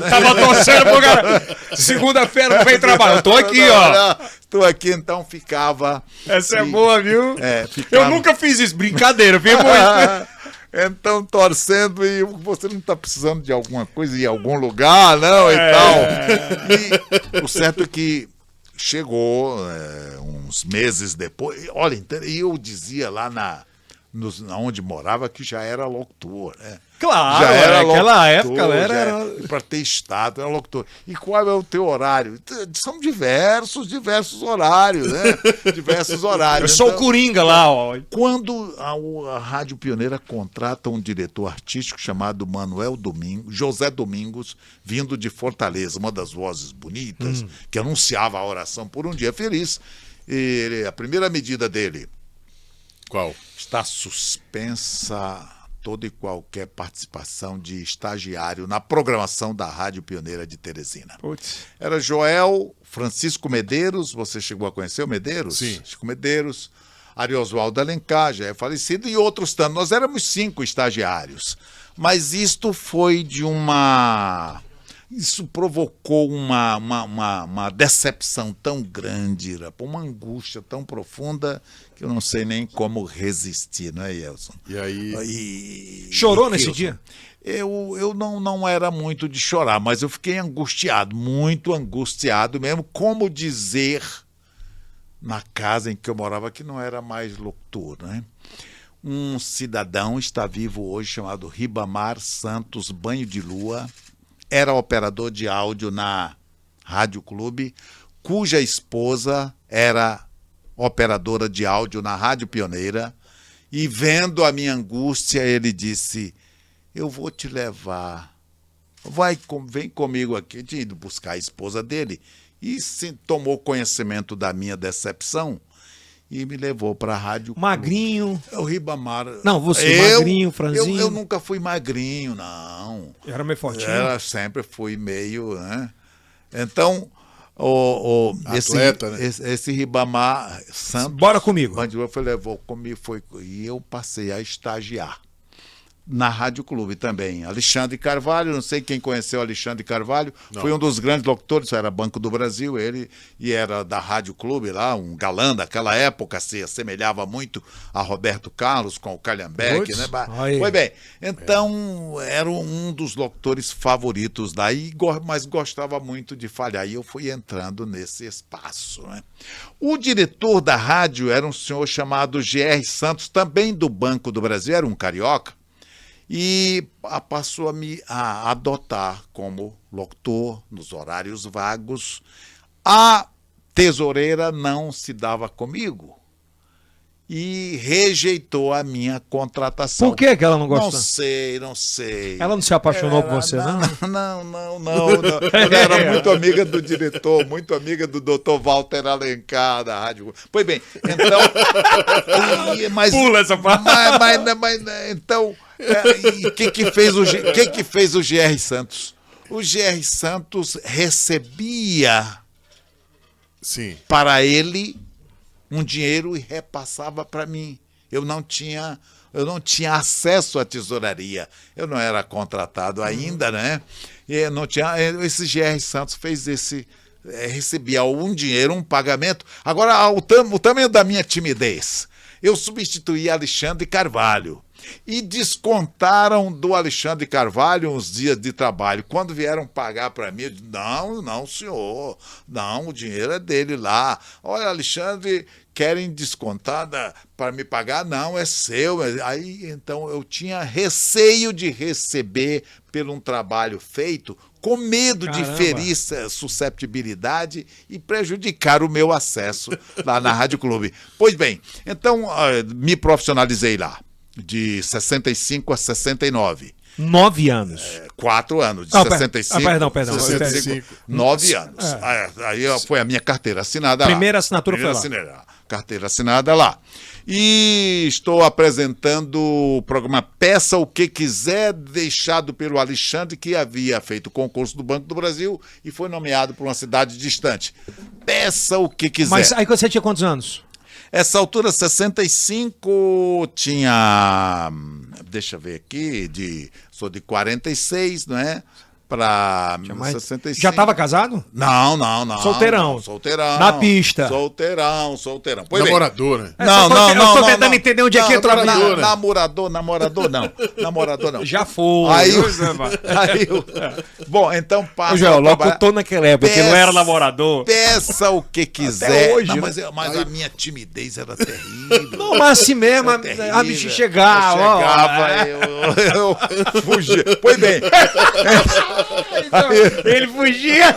Tava torcendo pro cara. Segunda-feira não vem trabalhar. Eu tô aqui, ó.
Estou aqui, então ficava.
Essa é boa, viu?
Ficava...
Eu nunca fiz isso. Brincadeira, viu? Muito.
Então, torcendo, e você não está precisando de alguma coisa em algum lugar, não, e tal. E o certo é que chegou uns meses depois. Olha, eu dizia lá onde morava, que já era locutor, né?
Claro,
já era
naquela
locutor,
época era...
para ter estado, era locutor. E qual é o teu horário? São diversos horários, né? Diversos horários.
Eu sou o Coringa lá, ó.
Quando a Rádio Pioneira contrata um diretor artístico chamado José Domingos, vindo de Fortaleza, uma das vozes bonitas, que anunciava a oração por um dia feliz, a primeira medida dele...
Qual?
Está suspensa toda e qualquer participação de estagiário na programação da Rádio Pioneira de Teresina.
Putz.
Era Joel, Francisco Medeiros, você chegou a conhecer o Medeiros?
Sim.
Chico Medeiros, Arioswaldo Alencar, já é falecido, e outros tantos. Nós éramos 5 estagiários. Mas isto foi de uma... Isso provocou uma decepção tão grande, uma angústia tão profunda, que eu não sei nem como resistir, não é, Elson?
E aí...
Chorou nesse dia?
Eu não era muito de chorar, mas eu fiquei angustiado, muito angustiado mesmo. Como dizer na casa em que eu morava, que não era mais locutor, né? Um cidadão está vivo hoje chamado Ribamar Santos Banho de Lua, era operador de áudio na Rádio Clube, cuja esposa era operadora de áudio na Rádio Pioneira, e vendo a minha angústia, ele disse: eu vou te levar, vem comigo aqui. Tinha ido buscar a esposa dele, e tomou conhecimento da minha decepção, e me levou para a Rádio
Magrinho.
Clube. O Ribamar.
Não, você, magrinho, franzinho.
Eu nunca fui magrinho, não.
Era meio fortinho?
Sempre fui meio, né? Então,
atleta, né?
esse Ribamar Santos...
Bora comigo.
Levou comigo, e eu passei a estagiar na Rádio Clube também. Alexandre Carvalho, não sei quem conheceu Alexandre Carvalho, foi um dos grandes locutores, era Banco do Brasil, ele, e era da Rádio Clube lá, um galã daquela época, se assemelhava muito a Roberto Carlos com o Calhambeque, né? Foi bem. Então, era um dos locutores favoritos daí, mas gostava muito de falhar, e eu fui entrando nesse espaço, né? O diretor da rádio era um senhor chamado G.R. Santos, também do Banco do Brasil, era um carioca, e passou a me adotar como locutor nos horários vagos. A tesoureira não se dava comigo e rejeitou a minha contratação.
Por que ela não gostou?
Não sei.
Ela não se apaixonou por você, não?
Não. Ela era muito amiga do diretor, muito amiga do Dr. Walter Alencar da rádio. Pois bem, então...
Pula essa parte.
Então... o que fez o G.R. Santos? O G.R. Santos recebia para ele um dinheiro e repassava para mim. Eu não tinha acesso à tesouraria. Eu não era contratado ainda, né? E não tinha. Esse G.R. Santos fez recebia um dinheiro, um pagamento. Agora, o tamanho da minha timidez. Eu substituí Alexandre Carvalho. E descontaram do Alexandre Carvalho uns dias de trabalho. Quando vieram pagar para mim, eu disse: não, senhor, não, o dinheiro é dele lá. Olha, Alexandre, querem descontar para me pagar? Não, é seu. Aí, então, eu tinha receio de receber por um trabalho feito, com medo de ferir susceptibilidade e prejudicar o meu acesso lá na Rádio Clube. Pois bem, então me profissionalizei lá, de 65 a 69.
9 anos.
4 anos, de 65.
Perdão.
65, 9 anos. Aí foi a minha carteira assinada
Primeira
lá.
Assinatura foi lá.
Carteira assinada lá. E estou apresentando o programa Peça o que Quiser, deixado pelo Alexandre, que havia feito o concurso do Banco do Brasil e foi nomeado por uma cidade distante. Peça o que quiser.
Mas aí você tinha quantos anos?
Essa altura, 65, tinha... Deixa eu ver aqui, sou de 46, não é? para
Tinha mais-
65.
Já estava casado?
Não, não, não.
Solteirão.
Não, solteirão.
Na pista.
Solteirão. Pois bem.
Namorador, né?
Não,
eu
não, não.
tô tentando entender onde é que entra a
na-
briga.
Namorador não. Namorador não.
Já foi.
Aí,
Pois
bom, então passa.
Ô, Joel,
a trabalhar.
locutor naquela época, que não era namorador.
Peça o que quiser.
hoje,
Não,
né?
mas a minha timidez era terrível.
Não, mas assim mesmo,
Era terrível.
a bicha chegava.
Eu
ó.
chegava, eu fugia. Pois bem.
Ele fugia.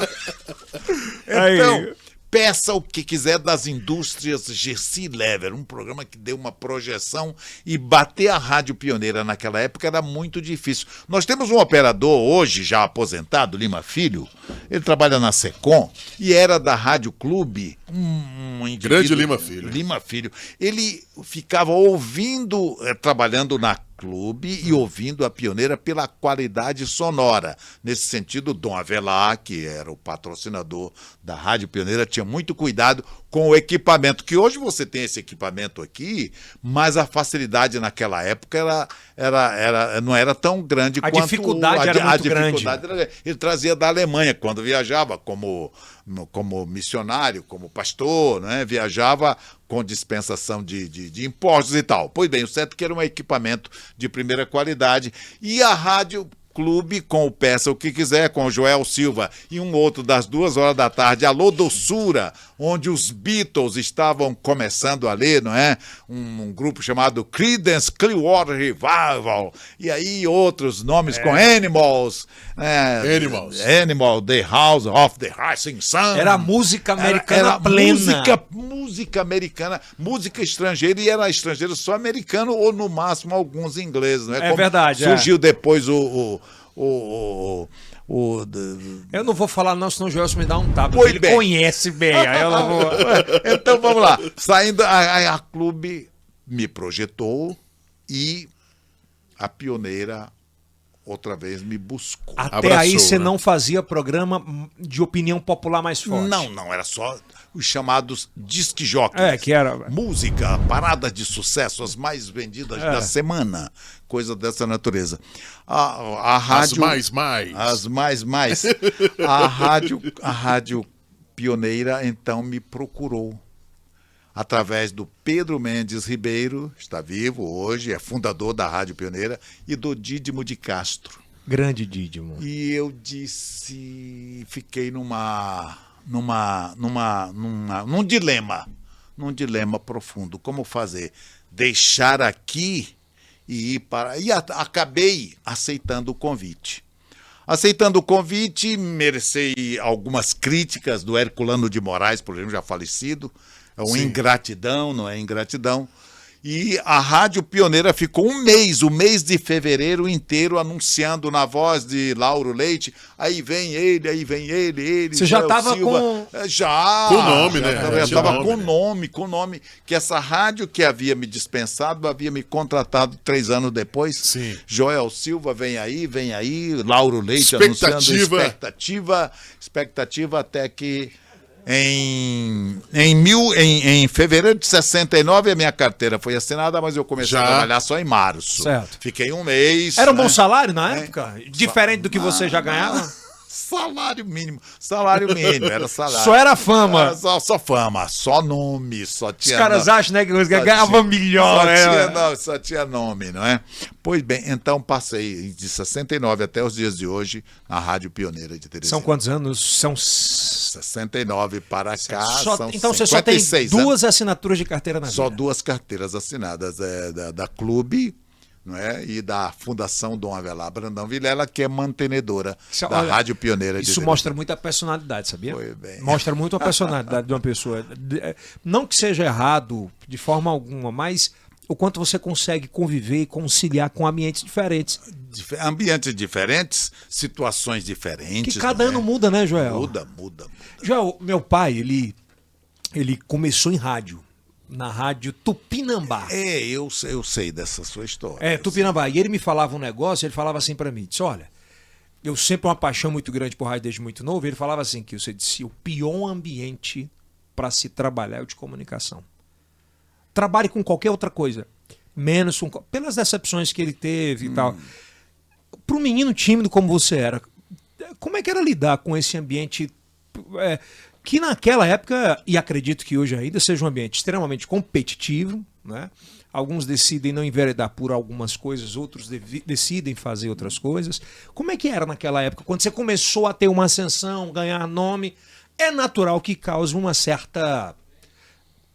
Então,
Aí.
peça o que quiser das indústrias GC Lever, um programa que deu uma projeção, e bater a Rádio Pioneira naquela época era muito difícil. Nós temos um operador hoje, já aposentado, Lima Filho, ele trabalha na Secom e era da Rádio Clube, um indivíduo,
Grande Lima Filho.
Lima Filho. Ele ficava ouvindo, trabalhando na Clube e ouvindo a Pioneira pela qualidade sonora. Nesse sentido, Dom Avelar, que era o patrocinador da Rádio Pioneira, tinha muito cuidado com o equipamento, que hoje você tem esse equipamento aqui, mas a facilidade naquela época não era tão grande
A
quanto...
dificuldade era muito grande.
Ele trazia da Alemanha, quando viajava como missionário, como pastor, né? Viajava com dispensação de impostos e tal. Pois bem, o certo é que era um equipamento de primeira qualidade. E a Rádio Clube, com o Peça o que quiser, com o Joel Silva e um outro das 2h da tarde, Alô Doçura, onde os Beatles estavam começando a ler, não é? Um grupo chamado Creedence Clearwater Revival, e aí outros nomes com Animals, Animal, The House of the Rising Sun.
Era música americana
Era
plena.
música americana, música estrangeira, e era estrangeiro só americano ou no máximo alguns ingleses, não é?
É verdade,
Surgiu depois
Eu não vou falar não, senão o Joelson me dá um tapa.
Pois
Ele
bem.
conhece bem. Aí eu não vou...
Então vamos lá. Saindo, a Clube me projetou e a Pioneira outra vez me buscou.
Até
Abraçou,
aí você
né?
não fazia programa de opinião popular mais forte.
Não, era só os chamados disc jockeys.
Que era...
Música, paradas de sucesso, as mais vendidas da semana, coisa dessa natureza. A rádio,
As mais.
As mais. A rádio Pioneira, então, me procurou. Através do Pedro Mendes Ribeiro, está vivo hoje, é fundador da Rádio Pioneira, e do Dídimo de Castro.
Grande Dídimo.
E eu fiquei num dilema profundo. Como fazer? Deixar aqui e ir para... E acabei aceitando o convite. Aceitando o convite, merecei algumas críticas do Herculano de Moraes, por exemplo, já falecido. É uma ingratidão, não é ingratidão. E a Rádio Pioneira ficou o mês de fevereiro inteiro anunciando na voz de Lauro Leite. Aí vem ele.
Você já estava
com... Já.
Com nome, né?
Já
Tinha
estava
nome,
com nome. Que essa rádio que havia me dispensado, havia me contratado 3 anos depois.
Sim.
Joel Silva vem aí. Lauro Leite
Expectativa.
anunciando expectativa até que... Em fevereiro de 69 a minha carteira foi assinada, mas eu comecei a trabalhar só em março.
Certo.
Fiquei um mês.
Era um bom
né?
salário na época? Diferente do que você já ganhava?
Salário mínimo, era salário.
Só era fama.
Era só fama, só nome, só tinha...
Os caras acham, né, que você
só
ganhava
tinha-
melhor.
só tinha nome, não é? Pois bem, então passei de 69 até os dias de hoje na Rádio Pioneira de Teresina.
São quantos anos? São...
69 para cá, são
Então você só tem
56 anos.
2 assinaturas de carteira na
Só
vida.
2 carteiras assinadas da Clube, não é? E da Fundação Dom Avelar Brandão Vilela, que é mantenedora
Isso,
da
olha,
Rádio Pioneira de
Isso
Teresina.
mostra muito a personalidade, sabia?
Foi bem.
Mostra muito a personalidade de uma pessoa. Não que seja errado de forma alguma, mas o quanto você consegue conviver e conciliar com ambientes diferentes.
Ambientes diferentes, situações diferentes.
Que cada
não
ano
é?
muda, né, Joel?
Muda.
Joel, meu pai, ele começou em rádio. Na rádio Tupinambá.
Eu sei dessa sua história.
Tupinambá. E ele me falava um negócio, ele falava assim pra mim, disse, olha, eu sempre uma paixão muito grande por rádio desde muito novo, ele falava assim, que você disse, o pior ambiente para se trabalhar é o de comunicação. Trabalhe com qualquer outra coisa, menos com... Pelas decepções que ele teve e tal. Para um menino tímido como você era, Como é que era lidar com esse ambiente que naquela época, e acredito que hoje ainda, seja um ambiente extremamente competitivo, né? Alguns decidem não enveredar por algumas coisas, outros decidem fazer outras coisas. Como é que era naquela época? Quando você começou a ter uma ascensão, ganhar nome, é natural que cause uma certa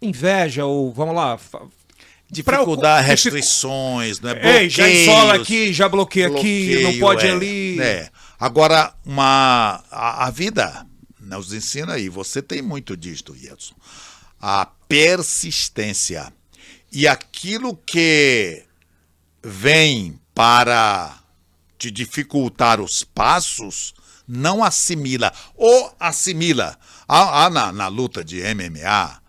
inveja ou, vamos lá...
Dificuldade, restrições, né?
Ei, já isola aqui, já bloqueia aqui, não pode ali...
Agora, a vida nos ensina aí, você tem muito disto, Edson, a persistência. E aquilo que vem para te dificultar os passos, não assimila. Ou assimila. Na luta de MMA,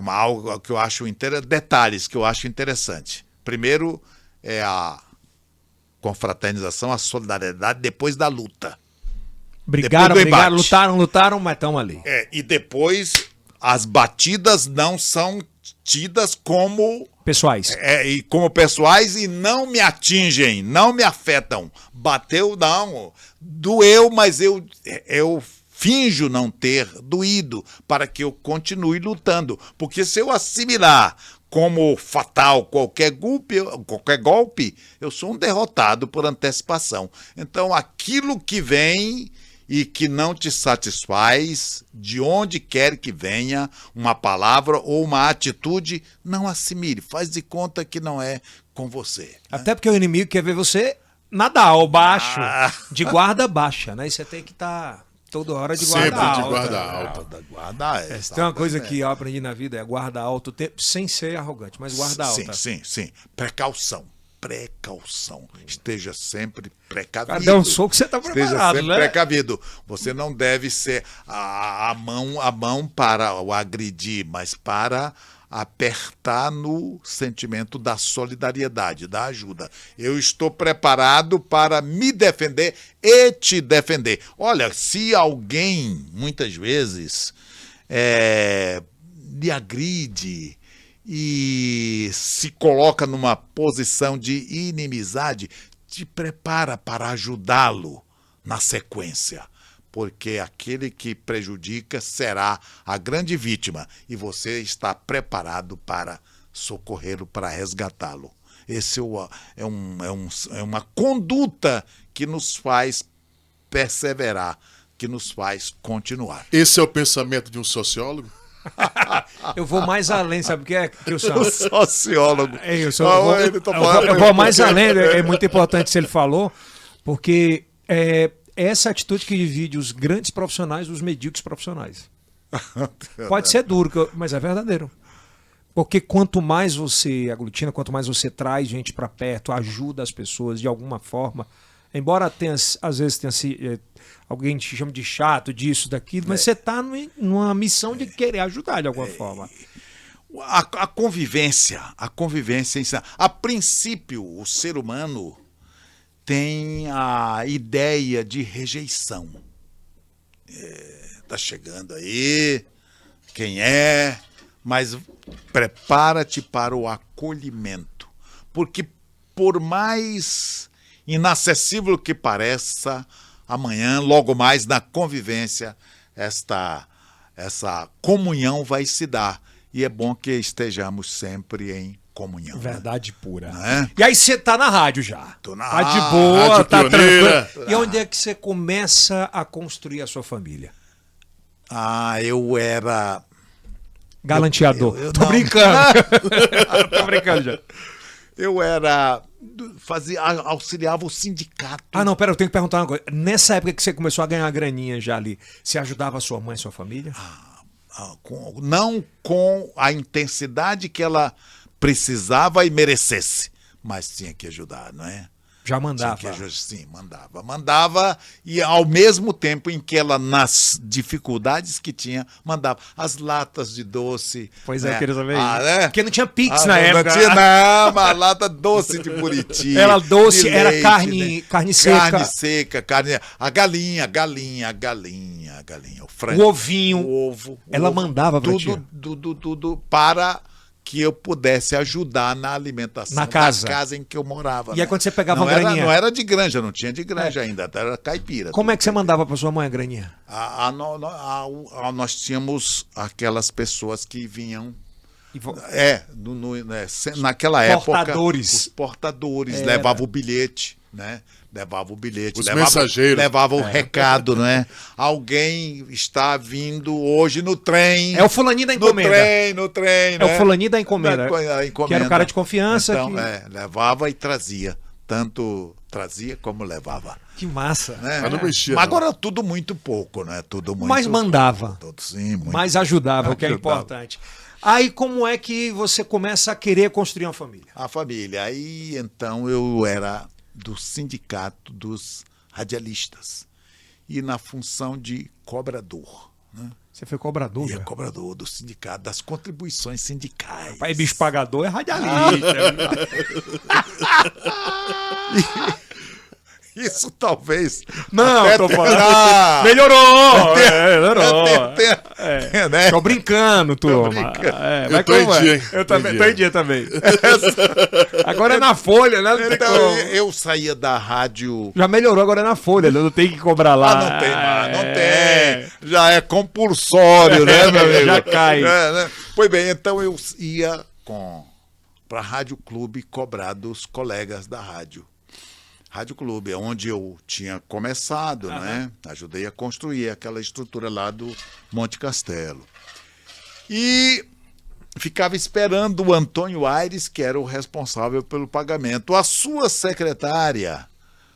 algo que eu acho detalhes que eu acho interessante. Primeiro é a confraternização, a solidariedade depois da luta.
Brigaram, lutaram, mas estão ali.
E depois as batidas não são tidas como
pessoais.
E como pessoais e não me atingem, não me afetam. Bateu, não. Doeu, mas eu finjo não ter doído para que eu continue lutando. Porque se eu assimilar como fatal qualquer golpe, eu sou um derrotado por antecipação. Então, aquilo que vem e que não te satisfaz, de onde quer que venha, uma palavra ou uma atitude, não assimile. Faz de conta que não é com você. Né?
Até porque o inimigo quer ver você nadar ao baixo, de guarda baixa, né? E você tem que estar toda hora de guarda alta.
Sempre de guarda alta.
Se tem uma coisa que eu aprendi na vida, é guarda alta o tempo, sem ser arrogante, mas guarda alta.
Sim. Precaução. Esteja sempre precavido.
Cada um soco você está preparado,
Esteja sempre
né?
precavido. Você não deve ser a mão para o agredir, mas para apertar no sentimento da solidariedade, da ajuda. Eu estou preparado para me defender e te defender. Olha, se alguém, muitas vezes, lhe agride e se coloca numa posição de inimizade, te prepara para ajudá-lo na sequência, porque aquele que prejudica será a grande vítima e você está preparado para socorrê-lo, para resgatá-lo. Esse é uma conduta que nos faz perseverar, que nos faz continuar.
Esse é o pensamento de um sociólogo?
Eu vou mais além, sabe o que é que eu sou?
O sociólogo.
Eu vou mais além, é muito importante isso que ele falou, porque essa atitude que divide os grandes profissionais dos medíocres profissionais. Pode ser duro, mas é verdadeiro. Porque quanto mais você aglutina, quanto mais você traz gente para perto, ajuda as pessoas de alguma forma, embora às vezes tenha alguém te chama de chato, disso, daquilo, mas você está numa missão de querer ajudar de alguma forma.
A convivência, a princípio, o ser humano tem a ideia de rejeição. Tá chegando aí, quem é, mas prepara-te para o acolhimento, porque por mais inacessível que pareça, amanhã, logo mais na convivência, essa comunhão vai se dar. E é bom que estejamos sempre em comunhão.
Verdade pura.
Né?
E aí você tá na rádio já.
Tô na
tá de boa,
rádio
tá
pioneira.
tranquilo. E onde é que você começa a construir a sua família?
Eu era...
Galanteador. Tô
não.
brincando. Tô brincando já.
Eu era... auxiliava o sindicato.
Não, pera, eu tenho que perguntar uma coisa. Nessa época que você começou a ganhar uma graninha já ali, você ajudava a sua mãe e sua família?
Não com a intensidade que ela precisava e merecesse, mas tinha que ajudar, não é?
Já mandava?
Sim, mandava e ao mesmo tempo em que ela, nas dificuldades que tinha, mandava as latas de doce.
Pois
né?
eu queria saber
né?
Porque não tinha Pix na época.
Não tinha, uma lata doce de Buriti.
Era doce,
leite,
era carne,
né?
carne seca.
Carne seca, a galinha, o frango.
O ovinho.
O ovo.
Ela mandava pra
tudo para que eu pudesse ajudar na alimentação
Na casa.
da casa em que eu morava.
E aí quando você pegava
não
uma
era,
graninha?
não era de granja, não tinha de granja ainda, era caipira.
Como é que você mandava pra sua mãe a graninha?
Nós tínhamos aquelas pessoas que vinham. Naquela
Portadores.
época, os portadores levavam o bilhete, né? Levava o bilhete,
Os mensageiros.
levava o recado, né? Alguém está vindo hoje no trem.
É o fulaninho da encomenda.
No trem,
É
né?
o fulaninho da encomenda.
Da encomenda.
Que era o cara de confiança.
Então, levava e trazia. Tanto trazia como levava.
Que massa.
Né?
Mas não mexia.
Mas
não.
agora tudo muito pouco, né? Tudo muito.
Mas mandava.
Sim, muito.
Mas ajudava, o que é
Ajudava.
importante. Aí como é que você começa a querer construir uma família?
A família. Aí então eu era do sindicato dos radialistas e na função de cobrador. Né?
Você foi cobrador,
E
velho?
cobrador do sindicato, das contribuições sindicais.
Pai, bicho pagador é radialista.
Isso talvez.
Não,
até
tô falando.
terá-
Melhorou! Melhorou.
né?
Tô brincando, turma.
brincando.
Mas
tô
como
em
é?
dia, hein?
Eu também,
Tô
tô
em
em dia também. Agora é na Folha, né? Não tem
Então,
como.
eu saía da rádio.
Já melhorou, agora é na Folha, não tem que cobrar lá.
Não tem mais, não tem. Já é compulsório, né, meu amigo?
Já cai.
Né? Pois bem, então eu ia para a Rádio Clube cobrar dos colegas da rádio. Rádio Clube, é onde eu tinha começado, né? Ajudei a construir aquela estrutura lá do Monte Castelo. E ficava esperando o Antônio Aires, que era o responsável pelo pagamento. A sua secretária,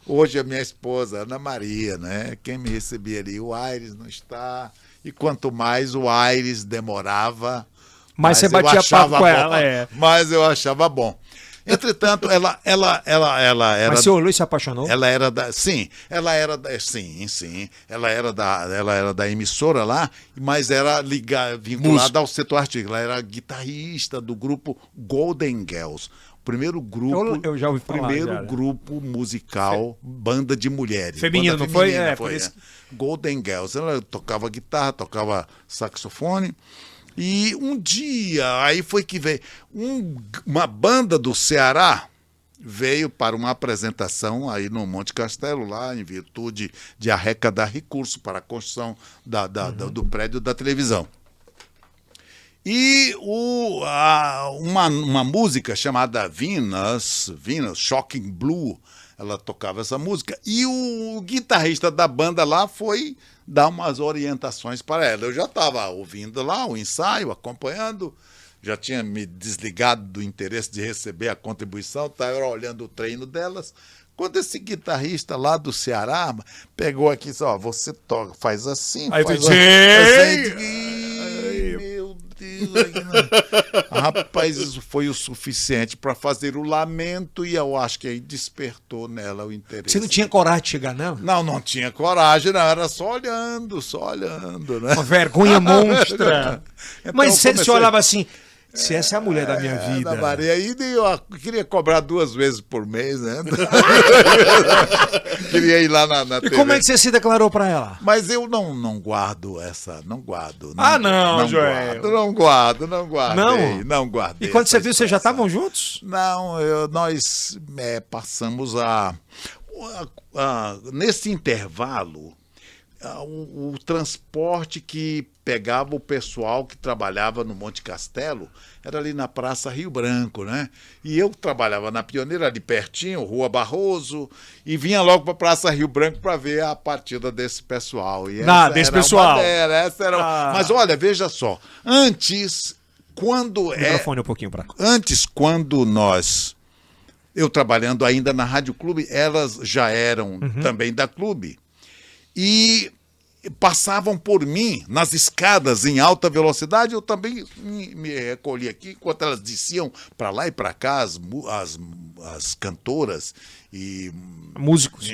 hoje a minha esposa, Ana Maria, né? Quem me recebia ali, o Aires não está. E quanto mais o Aires demorava,
Mas você
eu
batia
achava
papo com ela, é.
Mas eu achava bom. Entretanto, ela era.
Mas você olhou e se apaixonou?
Ela era da. Sim, ela era da. Sim. Ela era da emissora lá, mas era vinculada ao setor artístico. Ela era guitarrista do grupo Golden Girls. O primeiro grupo.
Eu já ouvi falar,
primeiro
já.
grupo musical, banda de mulheres.
Feminino,
banda
não foi?
feminina,
Por isso.
Golden Girls. Ela tocava guitarra, tocava saxofone. E um dia, aí foi que veio uma banda do Ceará, veio para uma apresentação aí no Monte Castelo, lá em virtude de arrecadar recursos para a construção do prédio da televisão. E uma música chamada Venus, Shocking Blue, ela tocava essa música, e o guitarrista da banda lá foi dar umas orientações para ela. Eu já estava ouvindo lá o ensaio, acompanhando, já tinha me desligado do interesse de receber a contribuição, estava olhando o treino delas, quando esse guitarrista lá do Ceará pegou aqui e disse, ó, você toca, faz assim,
Aí
faz
tu
assim.
disse,
Meu Deus. Rapaz, isso foi o suficiente para fazer o lamento e eu acho que aí despertou nela o interesse.
Você não tinha coragem de chegar, não?
Não tinha coragem, não. Era só olhando, né?
Uma vergonha monstra.
Então,
Mas você
eu comecei-
olhava assim, se essa é a mulher da minha vida.
Ana Maria, e eu queria cobrar 2 vezes por mês, né? Queria ir lá na
E
TV.
como é que você se declarou pra ela?
Mas eu não guardo essa, não guardo.
Ah, não, Joel.
Não guardei,
Não?
não guardei.
E quando você
essa
viu, vocês já
expressão.
estavam juntos?
Não, nós passamos nesse intervalo, o transporte que pegava o pessoal que trabalhava no Monte Castelo era ali na Praça Rio Branco, né? E eu trabalhava na Pioneira, ali pertinho, Rua Barroso, e vinha logo para a Praça Rio Branco para ver a partida desse pessoal. E
Desse pessoal.
Mas olha, veja só, antes,
Microfone um pouquinho pra cá.
quando eu trabalhando ainda na Rádio Clube, elas já eram também da Clube. E passavam por mim nas escadas em alta velocidade, eu também me recolhi aqui, enquanto elas desciam para lá e para cá, as cantoras e
Músicos.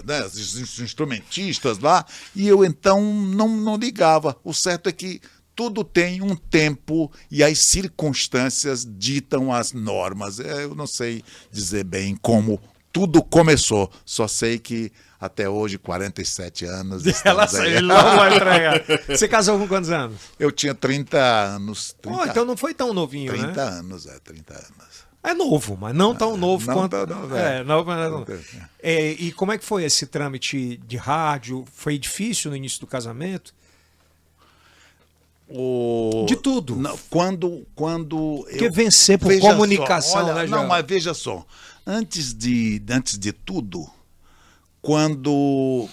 né, os instrumentistas lá, e eu então não ligava. O certo é que tudo tem um tempo e as circunstâncias ditam as normas. Eu não sei dizer bem como tudo começou. Só sei que até hoje, 47 anos.
Ele logo vai entregar. Você casou com quantos anos?
Eu tinha 30 anos.
30, então não foi tão novinho,
30
né?
30 anos, 30 anos.
É novo, mas não tão novo
não
quanto...
tão novo,
novo, mas não. E como é que foi esse trâmite de rádio? Foi difícil no início do casamento? De tudo.
Não, quando
Porque vencer por comunicação,
olha,
né,
não,
Joel?
mas veja só. Antes de tudo, quando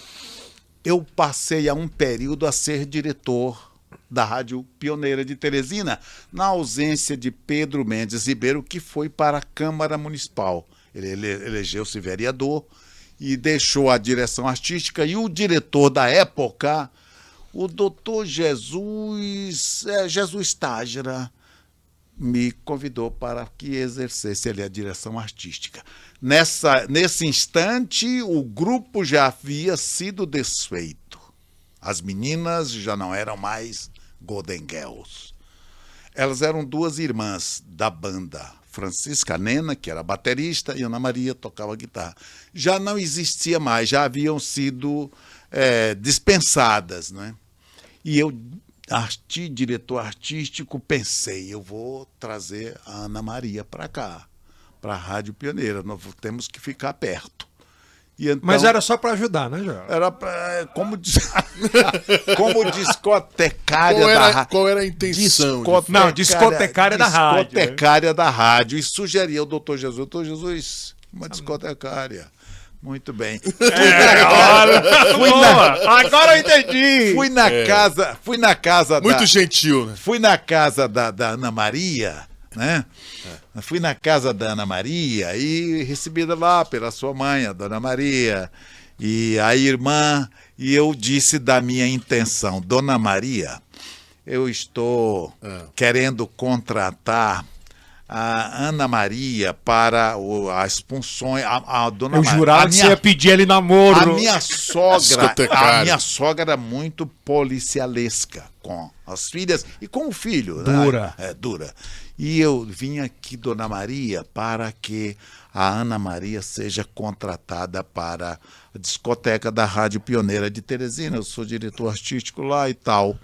eu passei a um período a ser diretor da Rádio Pioneira de Teresina, na ausência de Pedro Mendes Ribeiro, que foi para a Câmara Municipal. Ele elegeu-se vereador e deixou a direção artística, e o diretor da época, o doutor Jesus Tágira, me convidou para que exercesse ali a direção artística. Nesse instante, o grupo já havia sido desfeito. As meninas já não eram mais Golden Girls. Elas eram duas irmãs da banda. Francisca Nena, que era baterista, e Ana Maria tocava guitarra. Já não existia mais, já haviam sido dispensadas, né? E eu, diretor artístico, pensei, eu vou trazer a Ana Maria para cá, para a Rádio Pioneira, nós temos que ficar perto. E então,
mas era só para ajudar, né, Joel?
Era como discotecária da rádio.
Qual era a intenção?
Discotecária da rádio.
Discotecária da rádio. E sugeria o doutor Jesus. Doutor Jesus, uma discotecária. Muito bem.
Agora eu entendi.
Fui na casa
muito gentil, né?
Fui na casa da Ana Maria, né? Fui na casa da Ana Maria e recebida lá pela sua mãe, a Dona Maria, e a irmã, e eu disse da minha intenção: Dona Maria, eu estou querendo contratar a Ana Maria para as funções. A Dona Maria.
Eu jurava que você ia pedir ele namoro.
A minha sogra era muito policialesca com as filhas e com o filho.
Dura.
Né? Dura. E eu vim aqui, Dona Maria, para que a Ana Maria seja contratada para a discoteca da Rádio Pioneira de Teresina. Eu sou diretor artístico lá e tal.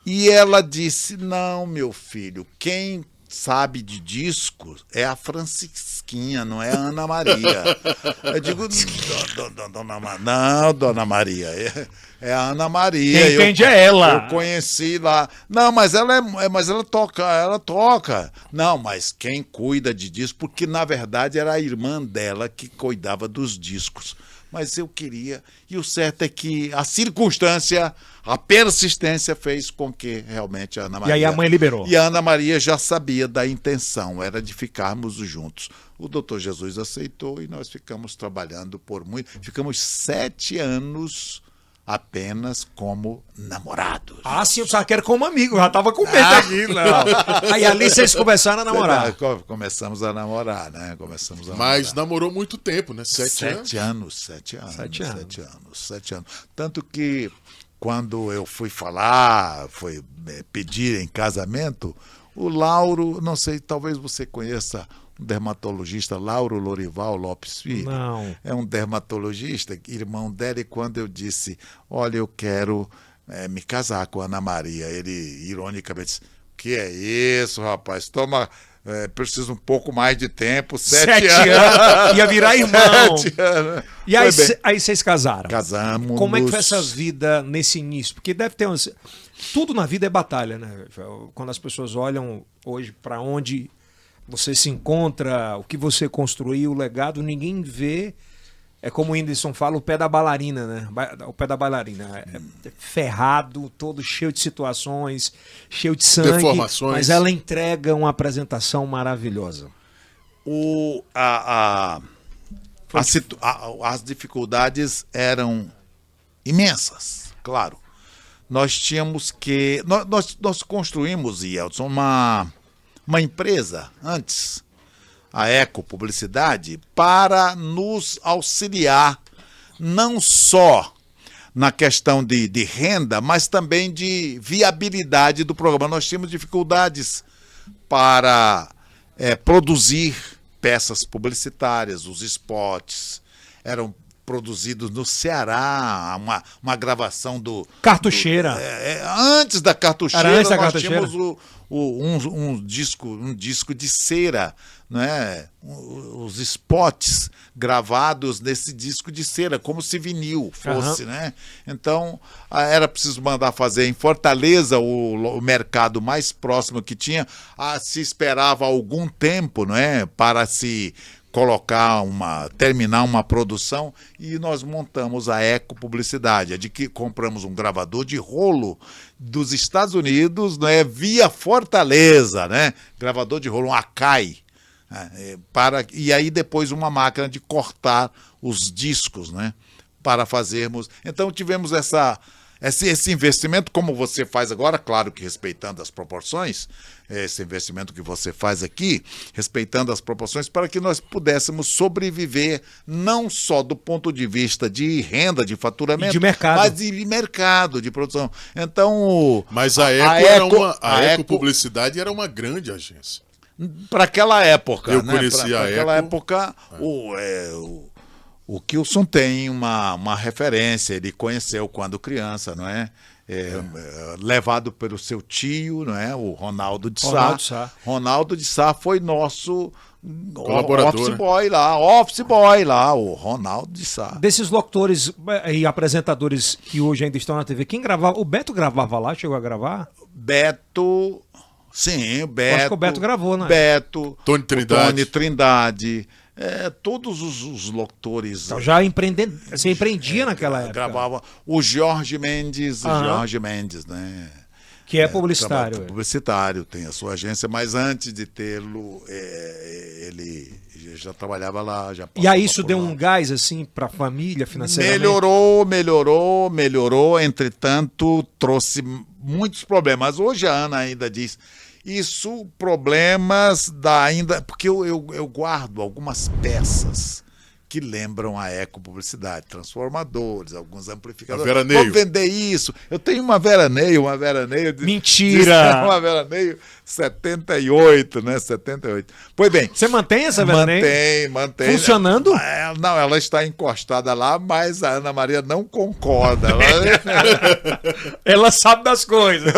E ela disse: não, meu filho, quem sabe de discos é a Francisquinha, não é a Ana Maria. Eu digo: não, Dona Maria, é a Ana Maria.
Quem entende é ela.
Eu conheci lá. Não, mas ela toca. Não, mas quem cuida de discos, porque na verdade era a irmã dela que cuidava dos discos. Mas eu queria, e o certo é que a circunstância, a persistência fez com que realmente a Ana Maria...
E aí a mãe liberou.
E a Ana Maria já sabia da intenção, era de ficarmos juntos. O doutor Jesus aceitou e nós ficamos trabalhando ficamos 7 anos apenas como namorados.
Ah, sim, eu só quero como amigo, já tava com medo aqui. Não. Aí ali vocês começaram a namorar.
Começamos a namorar, né?
Mas namorou muito tempo, né? 7
anos.
7
anos. Tanto que quando eu fui pedir em casamento, o Lauro, não sei, talvez você conheça um dermatologista, Lauro Lorival Lopes Filho.
Não.
É um dermatologista, irmão dela, e quando eu disse: olha, eu quero me casar com a Ana Maria, ele ironicamente disse: que é isso, rapaz? Toma, preciso um pouco mais de tempo. 7 anos.
Ia virar irmão.
7 anos.
E aí vocês casaram?
Casamos.
Como é que foi essa vida nesse início? Porque deve ter tudo na vida é batalha, né? Quando as pessoas olham hoje para onde você se encontra, o que você construiu, o legado, ninguém vê. É como o Whindersson fala, o pé da bailarina, né? O pé da bailarina. É ferrado, todo cheio de situações, cheio de sangue.
Deformações.
Mas ela entrega uma apresentação maravilhosa.
As dificuldades eram imensas, claro. Nós tínhamos que... Nós construímos, Yeltsin, uma empresa antes, a Eco Publicidade, para nos auxiliar não só na questão de renda, mas também de viabilidade do programa. Nós tínhamos dificuldades para produzir peças publicitárias, os spots, eram produzidos no Ceará, uma gravação do...
Cartucheira.
Antes da cartucheira,
Era antes da
nós
cartucheira?
tínhamos um disco de cera, né? Os spots gravados nesse disco de cera, como se vinil fosse, né? Então, era preciso mandar fazer em Fortaleza, o mercado mais próximo que tinha, se esperava algum tempo, não é? Para se terminar uma produção, e nós montamos a Eco Publicidade, de que compramos um gravador de rolo dos Estados Unidos, né, via Fortaleza, né, gravador de rolo, um Akai, e aí depois uma máquina de cortar os discos, né, para fazermos. Então tivemos esse investimento, como você faz agora, claro que respeitando as proporções, esse investimento que você faz aqui, respeitando as proporções, para que nós pudéssemos sobreviver, não só do ponto de vista de renda, de faturamento,
de mercado.
mas de mercado, de produção. Então,
mas a Eco Publicidade era uma grande agência.
Para aquela época,
eu
né?
conhecia
Para aquela
Eco.
época, o Kilson tem uma referência, ele conheceu quando criança, não é? Levado pelo seu tio, não é? O Ronaldo de Sá. Ronaldo de Sá foi nosso
colaborador,
office boy lá, o Ronaldo de Sá.
Desses locutores e apresentadores que hoje ainda estão na TV, quem gravava? O Beto gravava lá? Chegou a gravar?
Beto, sim, o Beto.
Acho que o Beto gravou, né?
Beto,
Tony
Trindade. Todos os locutores.
Então você empreendia naquela época.
Gravava o Jorge Mendes, né?
Que é publicitário.
Publicitário, tem a sua agência, mas antes de tê-lo, ele já trabalhava lá.
E aí isso deu um gás assim para a família financeiramente?
Melhorou, entretanto, trouxe muitos problemas. Hoje a Ana ainda diz... Isso, problemas porque eu guardo algumas peças que lembram a Eco Publicidade, transformadores, alguns amplificadores.
Veraneio.
Vou vender isso. Eu tenho uma Veraneio.
Mentira!
Uma Veraneio 78, né? 78. Pois bem.
Você mantém essa Veraneio?
Mantém.
Funcionando?
Não, ela está encostada lá, mas a Ana Maria não concorda.
Ela sabe das coisas.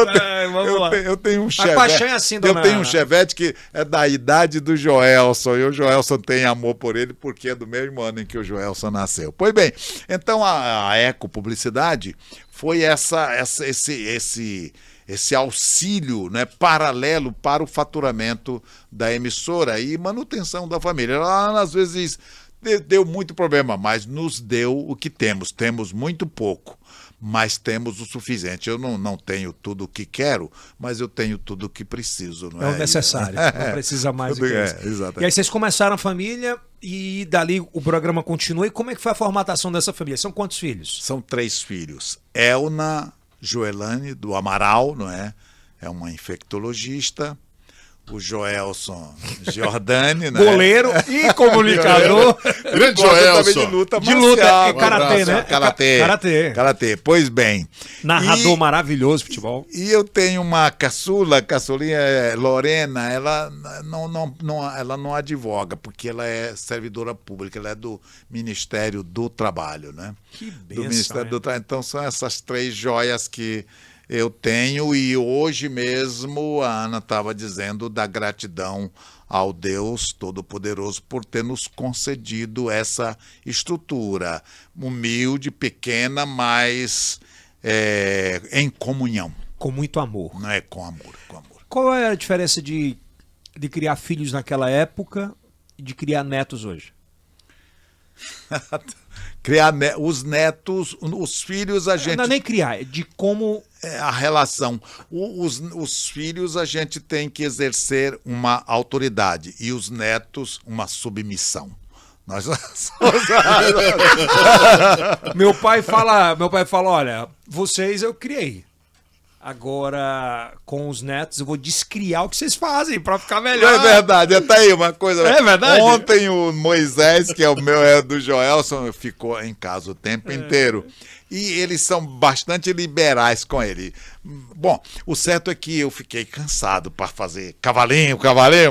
Eu tenho um Chevette.
A paixão é assim, dona
Eu tenho um Chevette que é da idade do Joelson, e o Joelson tem amor por ele porque é do mesmo ano em que o Joelson nasceu. Pois bem, então a Eco Publicidade foi esse auxílio, né, paralelo para o faturamento da emissora e manutenção da família. Ela, às vezes, deu muito problema, mas nos deu o que temos. Temos muito pouco, mas temos o suficiente. Eu não tenho tudo o que quero, mas eu tenho tudo o que preciso. Não
o necessário, não precisa mais do que isso.
Exatamente.
E aí vocês começaram a família e dali o programa continua. E como é que foi a formatação dessa família? São quantos filhos?
São 3 filhos. Elna Joelane do Amaral, não é? É uma infectologista. O Joelson Giordani, né?
Goleiro e comunicador.
Grande Joelson.
De luta
marcial. É karatê, né?
Karatê. Pois bem.
Narrador maravilhoso de futebol.
E eu tenho uma caçulinha Lorena, ela não advoga, porque ela é servidora pública, ela é do Ministério do Trabalho, né?
Que bênção,
do Ministério do Trabalho. Então são essas 3 joias que eu tenho, e hoje mesmo a Ana estava dizendo da gratidão ao Deus Todo-Poderoso por ter nos concedido essa estrutura humilde, pequena, mas em comunhão.
Com muito amor.
Não é com amor.
Qual é a diferença de criar filhos naquela época e de criar netos hoje?
Criar os netos, os filhos a gente...
Não é nem criar, é de como...
a relação. Os filhos a gente tem que exercer uma autoridade e os netos uma submissão. Nós
meu pai fala, olha, vocês eu criei. Agora, com os netos, eu vou descriar o que vocês fazem pra ficar melhor.
É verdade, tá aí uma coisa.
É verdade?
Ontem o Moisés, que é o meu, é do Joelson, ficou em casa o tempo inteiro. E eles são bastante liberais com ele. Bom, o certo é que eu fiquei cansado para fazer cavalinho,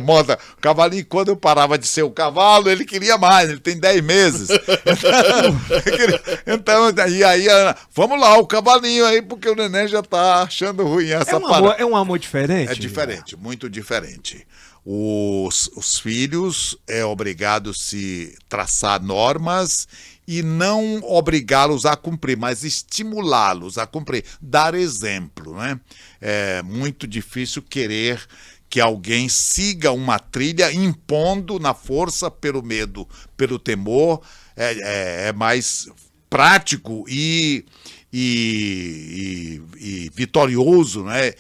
monta. Cavalinho, quando eu parava de ser o cavalo, ele queria mais, ele tem 10 meses. Então, e aí, vamos lá, o cavalinho aí, porque o neném já tá achando ruim essa parada.
É um amor diferente?
É diferente, muito diferente. Os filhos é obrigado se traçar normas e não obrigá-los a cumprir, mas estimulá-los a cumprir, dar exemplo, né? É muito difícil querer que alguém siga uma trilha impondo na força, pelo medo, pelo temor. É mais prático e vitorioso, né?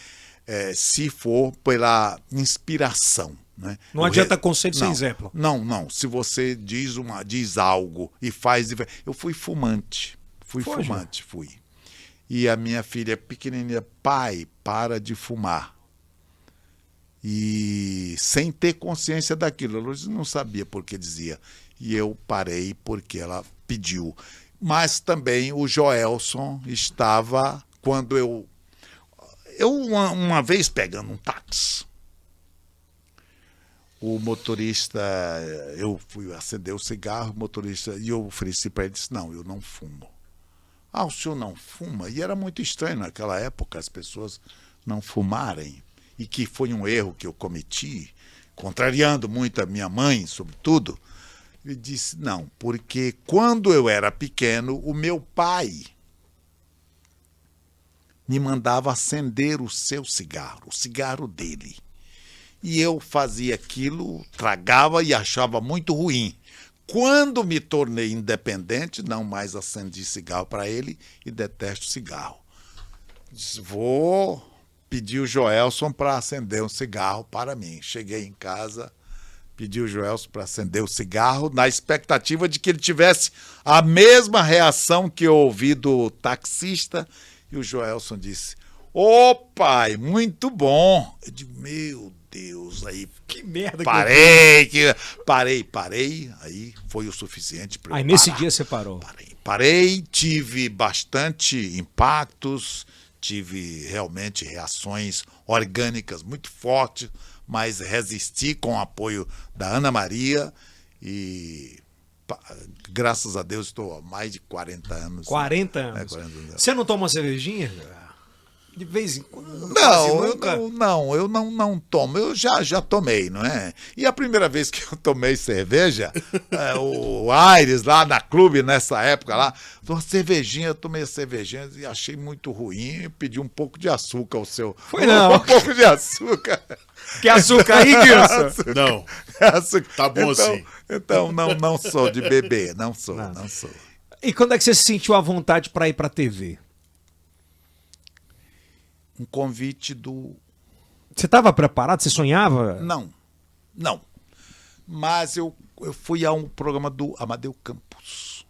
Se for pela inspiração. Né?
Não adianta conselho sem exemplo.
Não. Se você diz algo e faz... Eu fui fumante. Fui. E a minha filha pequenininha, pai, para de fumar. E sem ter consciência daquilo. Ela não sabia por que dizia. E eu parei porque ela pediu. Mas também o Joelson estava... Quando eu uma vez pegando um táxi, o motorista, eu fui acender o cigarro, o motorista, e eu ofereci para ele, disse, não, eu não fumo. Ah, o senhor não fuma? E era muito estranho naquela época as pessoas não fumarem, e que foi um erro que eu cometi, contrariando muito a minha mãe, sobretudo. Ele disse, não, porque quando eu era pequeno, o meu pai me mandava acender o seu cigarro, o cigarro dele. E eu fazia aquilo, tragava e achava muito ruim. Quando me tornei independente, não mais acendi cigarro para ele e detesto cigarro. Disse, vou pedir o Joelson para acender um cigarro para mim. Cheguei em casa, pedi o Joelson para acender o cigarro, na expectativa de que ele tivesse a mesma reação que eu ouvi do taxista. E o Joelson disse, ô pai, muito bom. Eu digo, meu Deus, aí
que merda.
Parei, aí foi o suficiente para eu
Aí nesse
parar.
dia você parou?
Parei, tive bastante impactos, tive realmente reações orgânicas muito fortes, mas resisti com o apoio da Ana Maria e... Graças a Deus estou há mais de 40 anos.
40 anos?
40 anos.
Você não toma uma cervejinha? De vez em quando?
Não, eu não tomo. Eu já tomei, não é? E a primeira vez que eu tomei cerveja, o Aires lá na clube, nessa época lá, uma cervejinha, eu tomei a cervejinha e achei muito ruim, pedi um pouco de açúcar ao seu.
Foi não.
Um pouco de açúcar.
Quer açúcar aí, Gilson?
Não. Tá bom assim.
Então, não sou de beber, não sou.
E quando é que você se sentiu à vontade para ir para a TV?
Um convite do...
Você estava preparado? Você sonhava?
Não. Mas eu fui a um programa do Amadeu Campos.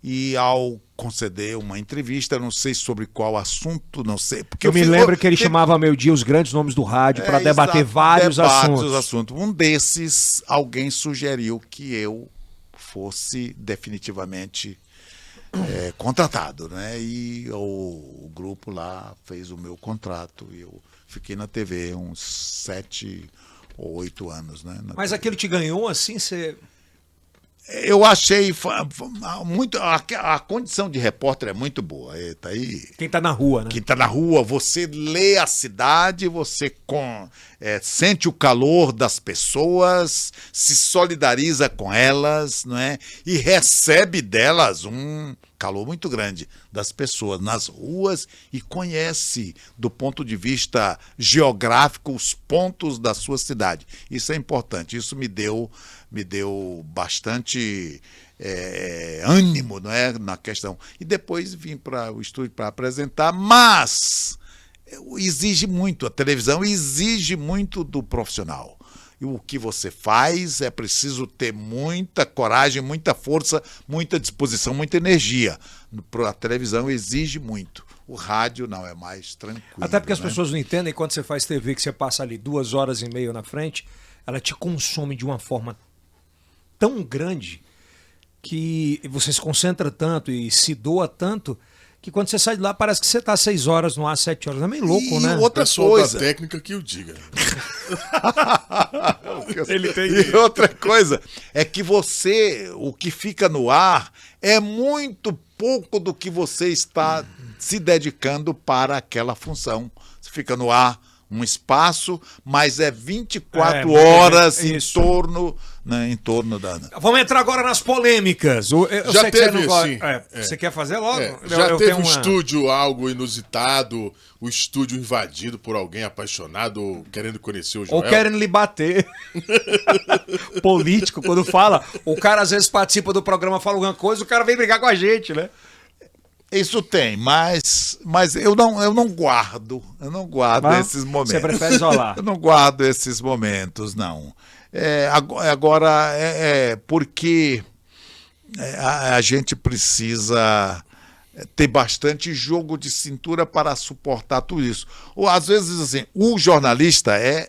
E ao conceder uma entrevista, não sei sobre qual assunto, não sei. Porque
eu me lembro que ele chamava meio dia os grandes nomes do rádio para debater vários assuntos.
Um desses, alguém sugeriu que eu fosse definitivamente contratado, né? E o grupo lá fez o meu contrato e eu fiquei na TV uns 7 ou 8 anos, né?
Mas aquilo te ganhou assim, você...
Eu achei muito. A condição de repórter é muito boa. Tá aí.
Quem tá na rua, né?
Quem tá na rua, você lê a cidade, você sente o calor das pessoas, se solidariza com elas, não é? E recebe delas um calor muito grande das pessoas nas ruas e conhece, do ponto de vista geográfico, os pontos da sua cidade. Isso é importante. Isso me deu bastante ânimo, não é, na questão. E depois vim para o estúdio para apresentar, mas exige muito, a televisão exige muito do profissional. E o que você faz é preciso ter muita coragem, muita força, muita disposição, muita energia. A televisão exige muito. O rádio não, é mais tranquilo.
Até porque as
né?
pessoas não entendem, quando você faz TV, que você passa ali 2 horas e meia na frente, ela te consome de uma forma tão grande que você se concentra tanto e se doa tanto que quando você sai de lá parece que você está 6 horas no ar, 7 horas. É meio louco, né?
Outra
Pessoal
coisa.
da técnica que o diga.
Ele tem
E outra coisa é que o que fica no ar é muito pouco do que você está se dedicando para aquela função. Você fica no ar um espaço, mas é 24 horas em torno da...
Vamos entrar agora nas polêmicas. Eu
Já
sei que você
teve,
não gosta.
sim.
Você quer fazer logo?
Já teve
tenho
um estúdio algo inusitado, o estúdio invadido por alguém apaixonado, querendo conhecer o Joel?
Ou querendo lhe bater. Político, quando fala, o cara às vezes participa do programa, fala alguma coisa, o cara vem brigar com a gente, né?
Isso tem, mas eu não guardo esses momentos.
Você prefere isolar?
Eu não guardo esses momentos, não. Agora, porque a gente precisa ter bastante jogo de cintura para suportar tudo isso. Ou, às vezes, assim, o jornalista é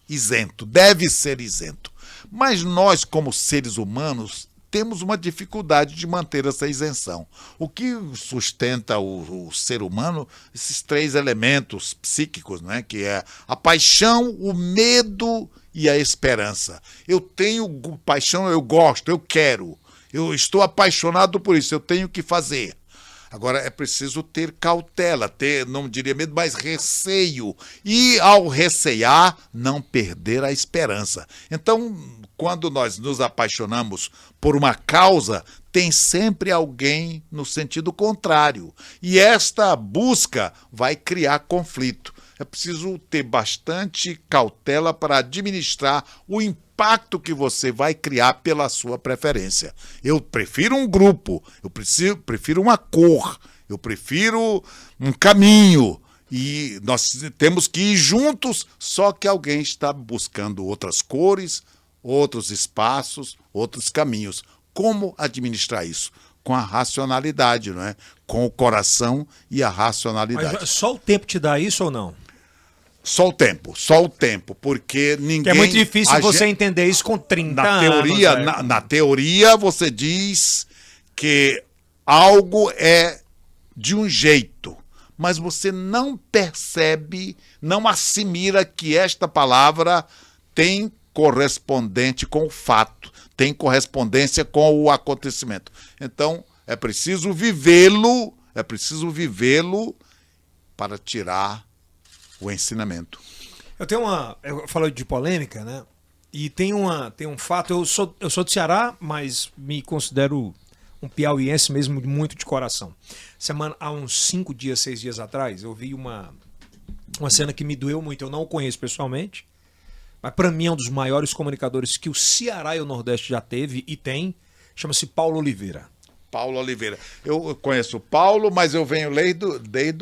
isento, deve ser isento. Mas nós, como seres humanos, temos uma dificuldade de manter essa isenção. O que sustenta o ser humano, esses 3 elementos psíquicos, né? Que é a paixão, o medo e a esperança. Eu tenho paixão, eu gosto, eu quero. Eu estou apaixonado por isso, eu tenho que fazer. Agora, é preciso ter cautela, não diria medo, mas receio. E, ao receiar, não perder a esperança. Então, quando nós nos apaixonamos por uma causa, tem sempre alguém no sentido contrário. E esta busca vai criar conflito. É preciso ter bastante cautela para administrar o impacto que você vai criar pela sua preferência. Eu prefiro um grupo, eu prefiro uma cor, eu prefiro um caminho. E nós temos que ir juntos, só que alguém está buscando outras cores, outros espaços, outros caminhos. Como administrar isso? Com a racionalidade, não é? Com o coração e a racionalidade.
Mas só o tempo te dá isso ou não?
Só o tempo, porque ninguém...
Que é muito difícil você entender isso com 30 anos.
Na teoria, você diz que algo é de um jeito, mas você não percebe, não assimila que esta palavra tem correspondente com o fato, tem correspondência com o acontecimento. Então, é preciso vivê-lo para tirar o ensinamento.
Eu falo de polêmica, né? E tem um fato, eu sou do Ceará, mas me considero um piauiense mesmo, muito de coração. Há uns 5 dias, 6 dias atrás, eu vi uma cena que me doeu muito. Eu não o conheço pessoalmente, mas para mim é um dos maiores comunicadores que o Ceará e o Nordeste já teve e tem. Chama-se Paulo Oliveira.
Paulo Oliveira. Eu conheço o Paulo, mas eu venho desde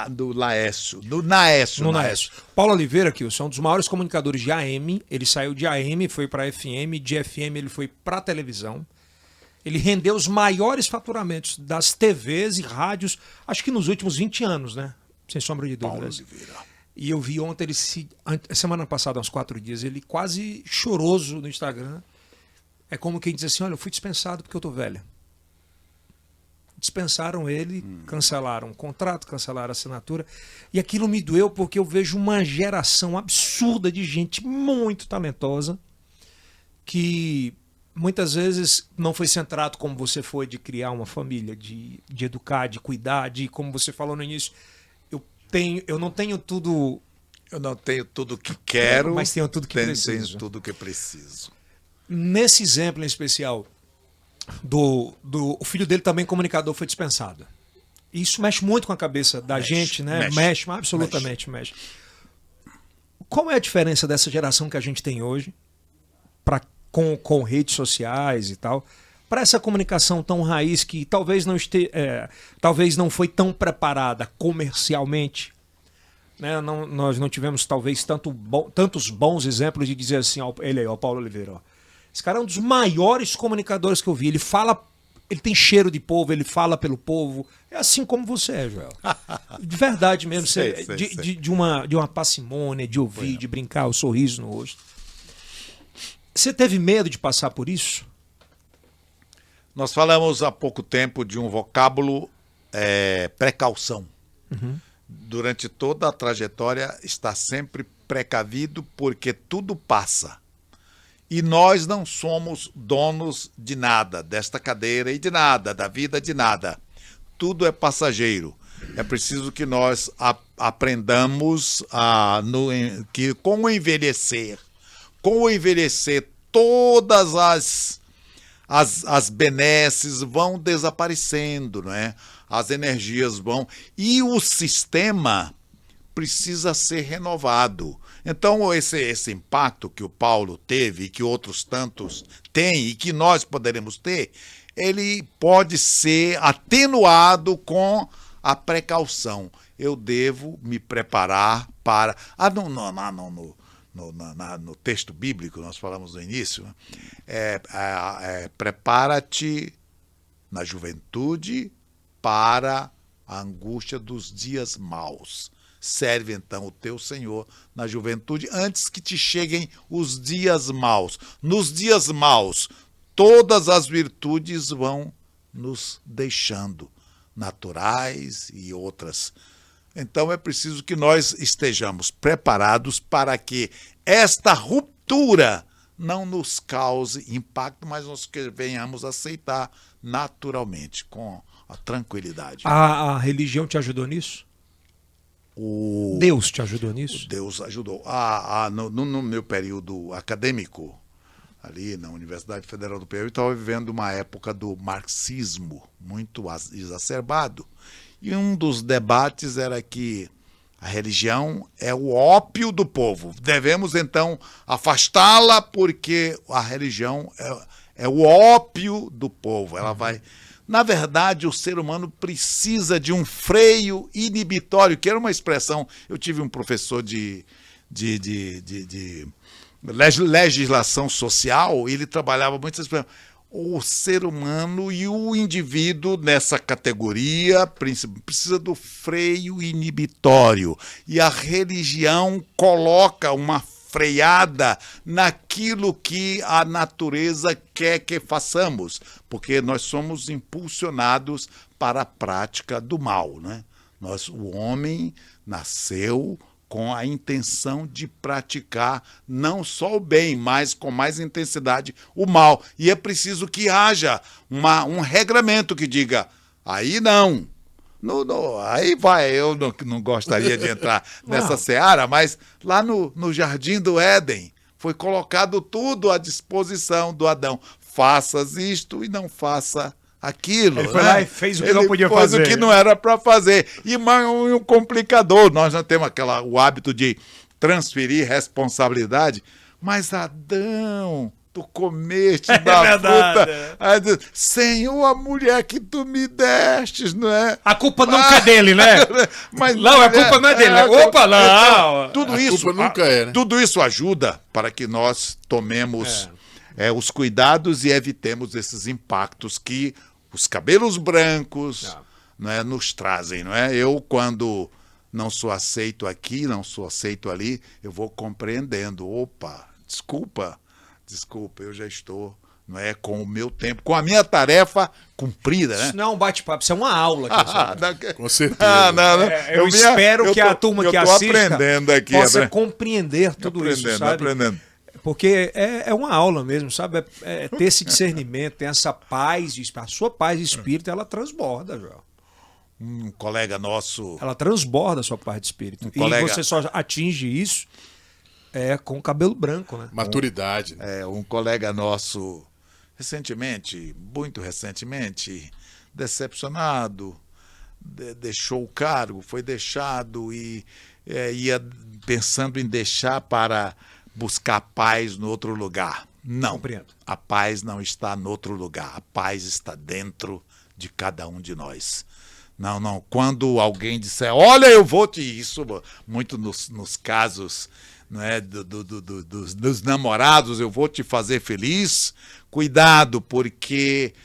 do Laércio. Do Naércio.
No Naércio. Paulo Oliveira, que é um dos maiores comunicadores de AM. Ele saiu de AM, foi para FM. De FM ele foi para televisão. Ele rendeu os maiores faturamentos das TVs e rádios, acho que nos últimos 20 anos, né? Sem sombra de dúvidas.
Paulo Oliveira.
E eu vi ontem semana passada, uns 4 dias, ele quase choroso no Instagram. É como quem diz assim: olha, eu fui dispensado porque eu tô velho. Dispensaram ele, cancelaram o contrato, cancelaram a assinatura. E aquilo me doeu porque eu vejo uma geração absurda de gente muito talentosa que muitas vezes não foi centrado como você foi, de criar uma família, de educar, de cuidar, de, como você falou no início, eu não tenho tudo...
Eu não tenho tudo que quero,
mas tenho tudo que preciso.
Tenho tudo que preciso.
Nesse exemplo em especial, o filho dele também, comunicador, foi dispensado. Isso mexe muito com a cabeça da gente, né? Mexe, absolutamente mexe. Qual é a diferença dessa geração que a gente tem hoje, com redes sociais e tal, para essa comunicação tão raiz que talvez não foi tão preparada comercialmente? Né? Nós não tivemos talvez tantos bons exemplos de dizer assim, ó, ele aí, ó, Paulo Oliveira, ó. Esse cara é um dos maiores comunicadores que eu vi. Ele fala Ele tem cheiro de povo, ele fala pelo povo. É assim como você é, Joel. De verdade mesmo.
Sei.
De uma parcimônia, de ouvir, de brincar, o sorriso no rosto. Você teve medo de passar por isso?
Nós falamos há pouco tempo de um vocábulo precaução. Durante toda a trajetória está sempre precavido porque tudo passa. E nós não somos donos de nada, desta cadeira e de nada, da vida de nada. Tudo é passageiro. É preciso que nós aprendamos que com o envelhecer, todas as benesses vão desaparecendo, não é? As energias vão... E o sistema precisa ser renovado. Então, esse impacto que o Paulo teve e que outros tantos têm e que nós poderemos ter, ele pode ser atenuado com a precaução. Eu devo me preparar para... No texto bíblico, nós falamos no início, prepara-te na juventude para a angústia dos dias maus. Serve então o teu Senhor na juventude antes que te cheguem os dias maus. Nos dias maus, todas as virtudes vão nos deixando, naturais e outras. Então é preciso que nós estejamos preparados para que esta ruptura não nos cause impacto, mas nós que venhamos aceitar naturalmente, com a tranquilidade.
A religião te ajudou nisso? Deus te ajudou nisso?
Deus ajudou. No meu período acadêmico, ali na Universidade Federal do Piauí, eu estava vivendo uma época do marxismo muito exacerbado. E um dos debates era que a religião é o ópio do povo. Devemos, então, afastá-la porque a religião é o ópio do povo. Ela vai... Na verdade, o ser humano precisa de um freio inibitório, que era uma expressão... Eu tive um professor de legislação social, e ele trabalhava muito essa expressão. O ser humano e o indivíduo nessa categoria precisa do freio inibitório. E a religião coloca uma freada naquilo que a natureza quer que façamos, porque nós somos impulsionados para a prática do mal, né? O homem nasceu com a intenção de praticar não só o bem, mas com mais intensidade o mal. E é preciso que haja um regramento que diga, aí não. Aí vai, eu não gostaria de entrar nessa seara, mas lá no Jardim do Éden foi colocado tudo à disposição do Adão. Faças isto e não faça aquilo.
Ele foi lá e fez o que não podia fazer.
Fez o que não era para fazer. E um complicador, nós já temos o hábito de transferir responsabilidade, mas Adão... Tu comeste da fruta. Aí diz, Senhor, a mulher que tu me destes, não é?
A culpa nunca é dele, né?
Mas
não, a culpa não é dele. Opa, não!
Tudo isso,
culpa nunca é, né?
Tudo isso ajuda para que nós tomemos os cuidados e evitemos esses impactos que os cabelos brancos nos trazem, não é? Eu, quando não sou aceito aqui, não sou aceito ali, eu vou compreendendo. Opa, desculpa, eu já estou, não é, com o meu tempo, com a minha tarefa cumprida, né?
Isso não é um bate-papo, isso é uma aula.
Com certeza.
Eu espero que a turma que assista
aprendendo aqui,
possa compreender tudo isso, sabe?
Aprendendo.
Porque é uma aula mesmo, sabe? Ter esse discernimento, ter essa paz, a sua paz de espírito, ela transborda, Joel.
Um colega nosso...
Ela transborda a sua paz de espírito. Você só atinge isso com o cabelo branco, né?
Maturidade.
Um colega nosso, muito recentemente, decepcionado, deixou o cargo, foi deixado e ia pensando em deixar para buscar paz no outro lugar. Não,
compreendo.
A paz não está no outro lugar, a paz está dentro de cada um de nós. Não, quando alguém disser, olha, eu vou te... Isso, muito nos casos... Não é, dos namorados, eu vou te fazer feliz. Cuidado, porque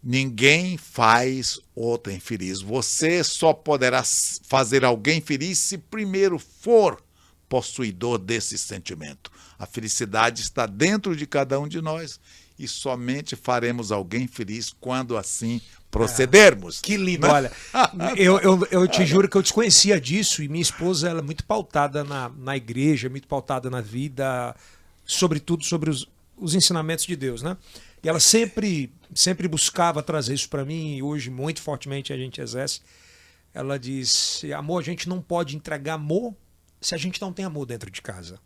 ninguém faz outro infeliz. Você só poderá fazer alguém feliz se primeiro for possuidor desse sentimento. A felicidade está dentro de cada um de nós e somente faremos alguém feliz quando assim procedermos.
Que lindo, olha. Eu te juro que eu desconhecia disso e minha esposa ela é muito pautada na igreja, muito pautada na vida, sobretudo sobre os ensinamentos de Deus, né? E ela sempre buscava trazer isso para mim e hoje muito fortemente a gente exerce. Ela diz, amor, a gente não pode entregar amor se a gente não tem amor dentro de casa.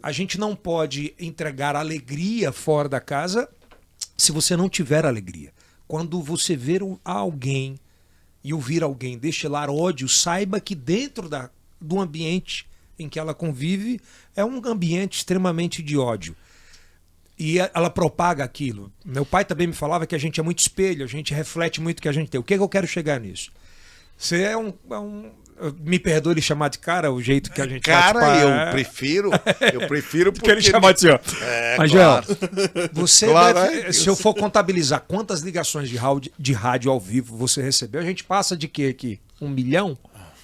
A gente não pode entregar alegria fora da casa se você não tiver alegria. Quando você ver alguém e ouvir alguém destilar ódio, saiba que dentro do ambiente em que ela convive é um ambiente extremamente de ódio. E ela propaga aquilo. Meu pai também me falava que a gente é muito espelho, a gente reflete muito o que a gente tem. O que eu quero chegar nisso? Você é me perdoe ele chamar de cara, o jeito que a gente
cara, eu prefiro porque
que ele chamar de senhor. Mas,
claro.
Você se eu for contabilizar quantas ligações de rádio ao vivo você recebeu, a gente passa de quê aqui? 1 milhão?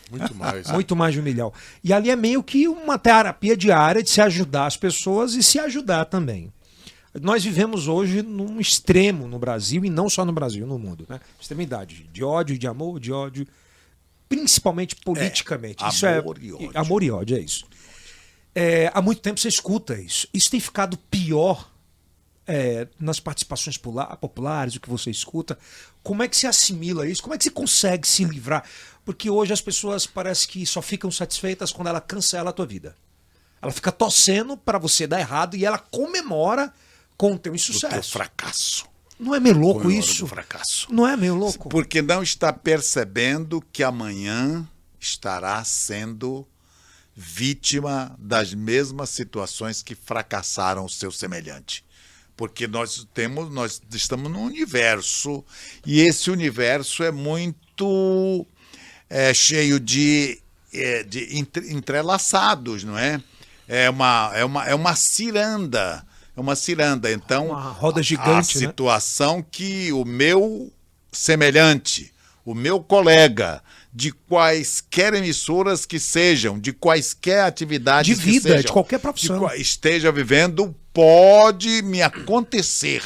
Muito mais.
Muito mais de 1 milhão. E ali é meio que uma terapia diária de se ajudar as pessoas e se ajudar também. Nós vivemos hoje num extremo no Brasil, e não só no Brasil, no mundo, né? Extremidade de ódio, de amor, de ódio, principalmente politicamente. Isso
amor e ódio.
Amor e ódio, é isso. Há muito tempo você escuta isso. Isso tem ficado pior nas participações populares, o que você escuta. Como é que se assimila isso? Como é que você consegue se livrar? Porque hoje as pessoas parece que só ficam satisfeitas quando ela cancela a tua vida. Ela fica torcendo para você dar errado e ela comemora com o teu insucesso.
Do teu fracasso.
Não é meio louco isso?
Do fracasso.
Não é meio louco?
Porque não está percebendo que amanhã estará sendo vítima das mesmas situações que fracassaram o seu semelhante. Porque nós estamos num universo e esse universo é muito cheio de entrelaçados, não é? É uma ciranda. É uma ciranda. Então,
uma roda gigante,
a situação que o meu semelhante, o meu colega, de quaisquer emissoras que sejam, de quaisquer atividades
de vida,
que sejam,
de qualquer profissão,
esteja vivendo, pode me acontecer.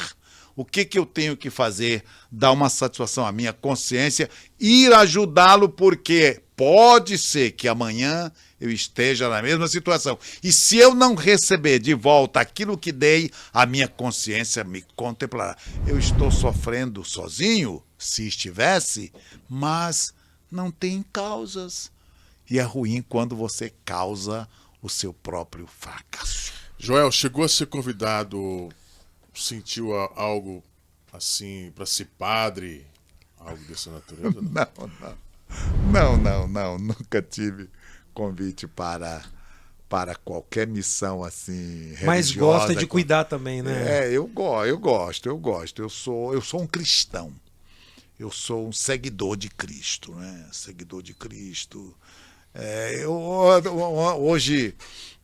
O que eu tenho que fazer? Dar uma satisfação à minha consciência, ir ajudá-lo, porque pode ser que amanhã eu esteja na mesma situação. E se eu não receber de volta aquilo que dei, a minha consciência me contemplará. Eu estou sofrendo sozinho, se estivesse, mas não tem causas. E é ruim quando você causa o seu próprio fracasso.
Joel, chegou a ser convidado, sentiu algo assim para ser padre? Algo dessa natureza?
Não. Nunca tive convite para qualquer missão assim religiosa.
Mas gosta de cuidar também, né?
Eu gosto. Eu sou um cristão. Eu sou um seguidor de Cristo, né? Seguidor de Cristo. Hoje,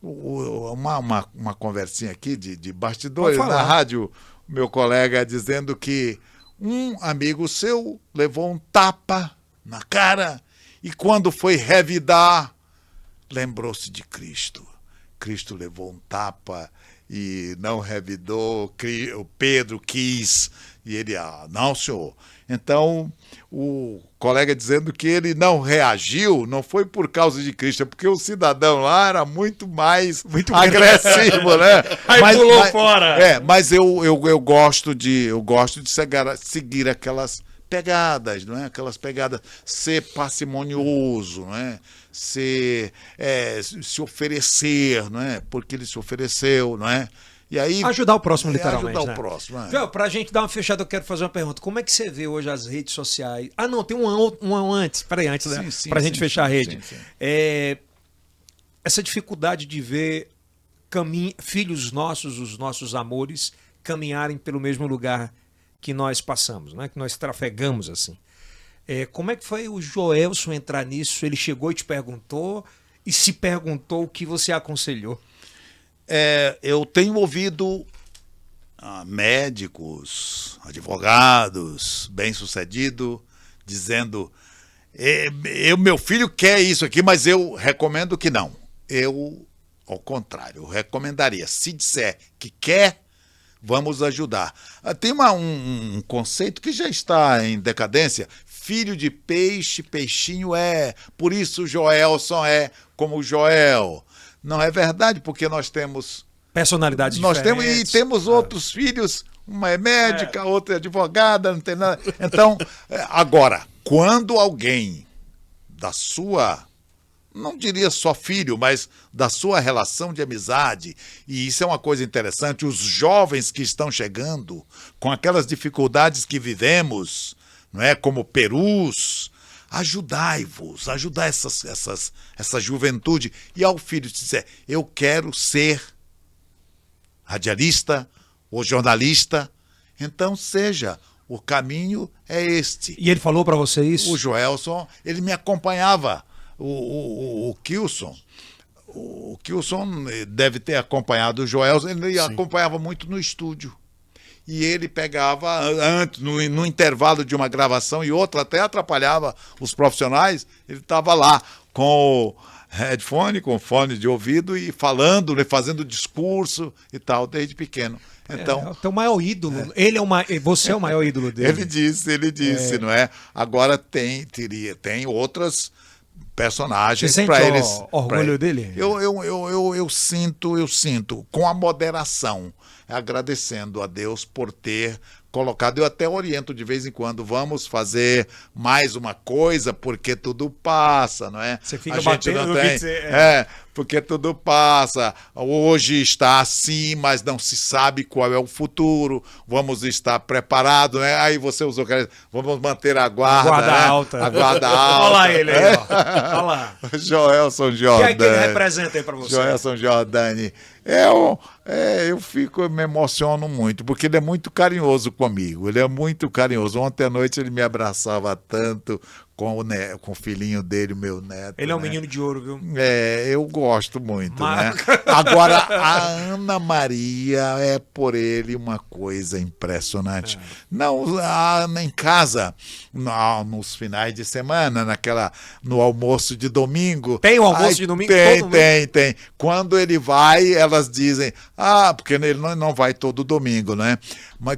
uma conversinha aqui de bastidores na rádio, meu colega dizendo que um amigo seu levou um tapa na cara e quando foi revidar, lembrou-se de Cristo. Cristo levou um tapa e não revidou, o Pedro quis, e ele, não, senhor. Então, o colega dizendo que ele não reagiu, não foi por causa de Cristo, é porque o cidadão lá era muito agressivo, né?
Aí pulou fora.
Mas eu gosto de seguir aquelas pegadas, não é? Aquelas pegadas, ser parcimonioso, não é? Se oferecer, não é? Porque ele se ofereceu, não é? E aí,
ajudar o próximo, literalmente.
Ajudar o próximo.
Joel, pra gente dar uma fechada, eu quero fazer uma pergunta. Como é que você vê hoje as redes sociais? Ah, não, tem um antes. Peraí, antes, né? Pra gente fechar a rede.
Sim.
Essa dificuldade de ver filhos nossos, os nossos amores, caminharem pelo mesmo lugar que nós passamos, né? Que nós trafegamos assim. Como é que foi o Joelson entrar nisso? Ele chegou e te perguntou, e se perguntou o que você aconselhou?
Eu tenho ouvido médicos, advogados, bem-sucedido, dizendo: meu filho quer isso aqui, mas eu recomendo que não. Eu, ao contrário, eu recomendaria. Se disser que quer, vamos ajudar. Tem um conceito que já está em decadência. Filho de peixe, peixinho é. Por isso o Joelson é como o Joel. Não é verdade, porque nós temos
Personalidades
Nós
diferentes.
temos outros filhos, uma é médica, outra é advogada, não tem nada. Então, agora, quando alguém da sua, não diria só filho, mas da sua relação de amizade, e isso é uma coisa interessante, os jovens que estão chegando, com aquelas dificuldades que vivemos, não é, como perus, ajudai-vos, ajudar essa juventude. E ao filho dizer: eu quero ser radialista ou jornalista, então seja, o caminho é este.
E ele falou para você isso?
O Joelson, ele me acompanhava, o Kilson. O Kilson deve ter acompanhado o Joelson, ele
Sim.
acompanhava muito no estúdio. E ele pegava, antes, no intervalo de uma gravação e outra, até atrapalhava os profissionais, ele estava lá com o headphone, com fone de ouvido e falando, fazendo discurso e tal, desde pequeno. Então,
É o teu maior ídolo. Você é o maior ídolo dele.
ele disse, não é? Agora tem outras personagens
Você sente
para eles.
orgulho dele?
Eu sinto, com a moderação, agradecendo a Deus por ter colocado. Eu até oriento de vez em quando: vamos fazer mais uma coisa, porque tudo passa, não é?
Você fica
a gente
batendo
não
no
tem.
que você...
Porque tudo passa. Hoje está assim, mas não se sabe qual é o futuro. Vamos estar preparados, né? Aí você usou, vamos manter a guarda, né?
alta.
A guarda alta.
Olha lá ele aí, ó. Olha lá.
Joelson
O que
Jordani.
é que ele representa aí pra você?
Joelson Jordani. Eu me emociono muito, porque ele é muito carinhoso comigo. Ele é muito carinhoso. Ontem à noite ele me abraçava tanto com o filhinho dele, o meu neto.
Ele é um
né?
menino de ouro, viu?
Eu gosto muito,
Mas-
né? Agora, a Ana Maria é por ele uma coisa impressionante. Não, a Ana em casa, nos finais de semana, no almoço de domingo.
Tem o almoço de domingo
Tem,
todo
tem. Quando ele vai, elas dizem: porque ele não vai todo domingo, né? Mas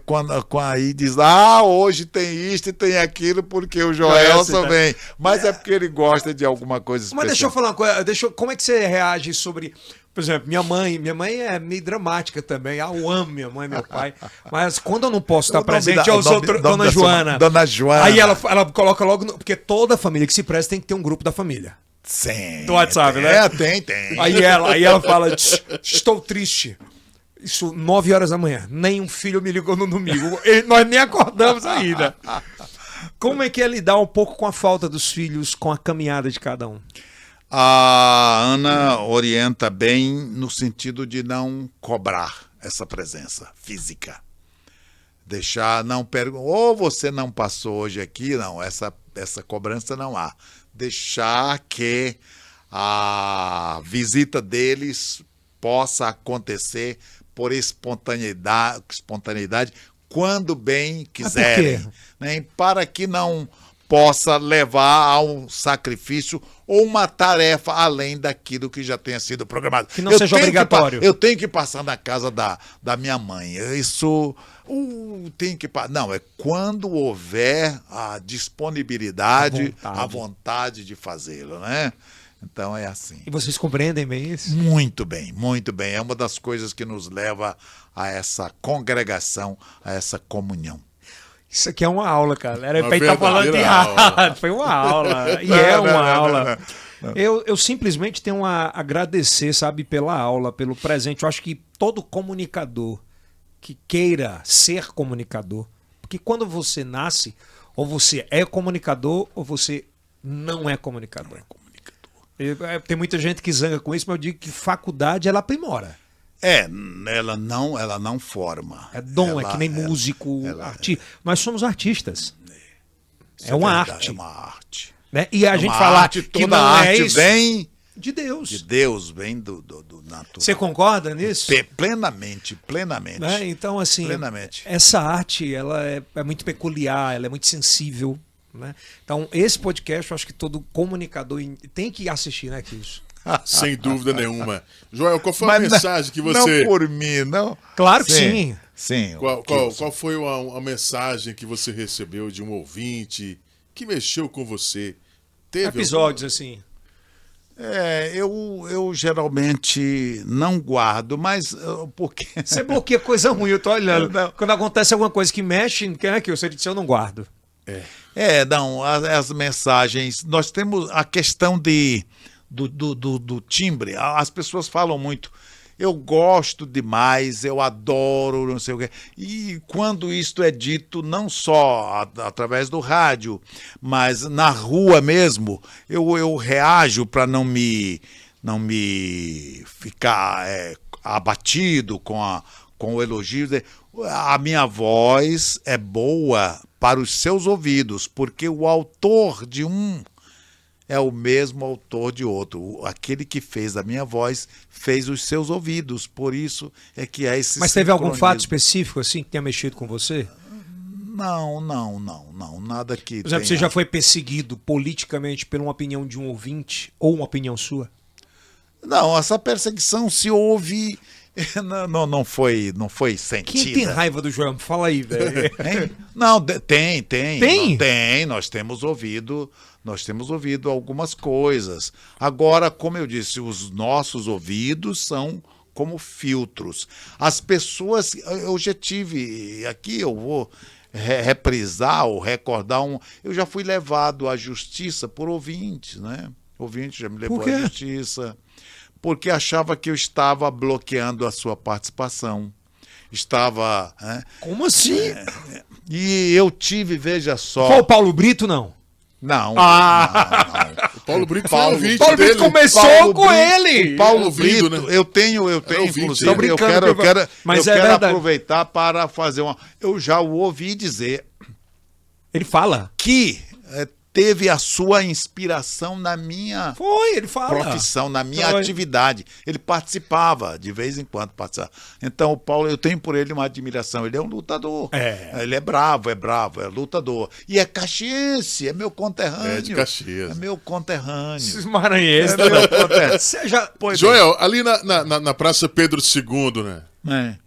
aí diz: hoje tem isto e tem aquilo, porque o Joelson vem. Mas é porque ele gosta de alguma coisa especial.
Mas deixa eu falar uma coisa. Como é que você reage sobre... Por exemplo, minha mãe é meio dramática também. Eu amo minha mãe e meu pai. Mas quando eu não posso estar presente, eu sou Dona Joana.
Dona Joana.
Aí ela coloca logo... Porque toda família que se presta tem que ter um grupo da família.
Sim.
Do WhatsApp, né?
Tem.
Aí ela fala: estou triste. Isso 9 horas da manhã. Nenhum filho me ligou no domingo. Nós nem acordamos ainda. Como é que é lidar um pouco com a falta dos filhos, com a caminhada de cada um?
A Ana orienta bem no sentido de não cobrar essa presença física. Deixar, não perguntar: ou você não passou hoje aqui, não, essa cobrança não há. Deixar que a visita deles possa acontecer por espontaneidade quando bem quiserem, né? Para que não possa levar a um sacrifício ou uma tarefa além daquilo que já tenha sido programado.
Que não seja obrigatório.
Eu tenho que passar na casa da minha mãe. Isso tem que... Não, é quando houver a disponibilidade, a vontade de fazê-lo, né? Então é assim.
E vocês compreendem bem isso?
Muito bem, muito bem. É uma das coisas que nos leva a essa congregação, a essa comunhão.
Isso aqui é uma aula, cara. Era
Uma
pra estar falando de
verdadeira aula.
Foi uma aula. E é uma aula. Eu simplesmente tenho a agradecer, sabe, pela aula, pelo presente. Eu acho que todo comunicador que queira ser comunicador, porque quando você nasce, ou você é comunicador, ou você não é comunicador. Tem muita gente que zanga com isso, mas eu digo que faculdade, ela aprimora.
Ela não forma.
É dom,
ela,
é que nem músico, artista. Nós somos artistas. É uma
verdade,
arte.
É uma arte.
Né? E a
É
gente
uma
falar
arte,
que
toda
não
arte
é isso.
vem
De Deus.
De Deus, vem do natural.
Você concorda nisso?
Plenamente.
Né? Então, assim,
Plenamente.
essa arte ela é muito peculiar, ela é muito sensível. Né? Então, esse podcast, eu acho que todo comunicador tem que assistir, né, Kilson?
Sem dúvida nenhuma. Joel, qual foi a mensagem que você...
Não por mim, não.
Claro que sim.
Sim.
Qual foi a mensagem que você recebeu de um ouvinte que mexeu com você? Teve
Episódios, assim.
Eu geralmente não guardo, mas porque...
Você bloqueia coisa ruim, eu tô olhando.
Não.
Quando acontece alguma coisa que mexe, né, que você disse, eu não guardo.
Não, as mensagens... Nós temos a questão do timbre. As pessoas falam muito... Eu gosto demais, eu adoro, não sei o quê. E quando isto é dito, não só através do rádio, mas na rua mesmo, eu reajo para não me ficar abatido com o elogio. A minha voz é boa para os seus ouvidos, porque o autor de um é o mesmo autor de outro. Aquele que fez a minha voz fez os seus ouvidos. Por isso é que há esse
Mas teve algum
sincronismo.
fato específico assim que tenha mexido com você?
Não. Nada que
Por exemplo, você já foi perseguido politicamente por uma opinião de um ouvinte ou uma opinião sua?
Não, essa perseguição se houve... Não foi sentida.
Quem tem raiva do Joel? Fala aí, velho.
Hein? Não, tem.
Tem?
Nós temos ouvido algumas coisas. Agora, como eu disse, os nossos ouvidos são como filtros. As pessoas, eu já tive aqui, eu vou reprisar ou recordar eu já fui levado à justiça por ouvintes, né? Ouvinte já me levou à justiça porque achava que eu estava bloqueando a sua participação. Estava...
Como assim?
E eu tive, veja só...
Qual o Paulo Brito, não?
Não.
O Paulo Brito foi ouvinte
Paulo
dele.
Brito começou com ele.
O Paulo
Ouvido,
Brito,
né?
eu tenho
ouvinte,
inclusive,
né?
eu quero
Mas é verdade.
aproveitar para fazer uma... Eu já o ouvi dizer
Ele fala.
que teve a sua inspiração na minha
Ele fala.
profissão, na minha atividade. Ele participava, de vez em quando participava. Então, o Paulo, eu tenho por ele uma admiração. Ele é um lutador. Ele é bravo, é lutador. E é caxiense, é meu conterrâneo.
É de Caxias.
É meu conterrâneo.
Esses maranhenses.
É meu conterrâneo.
Você já...
Joel, ali na Praça Pedro II, né?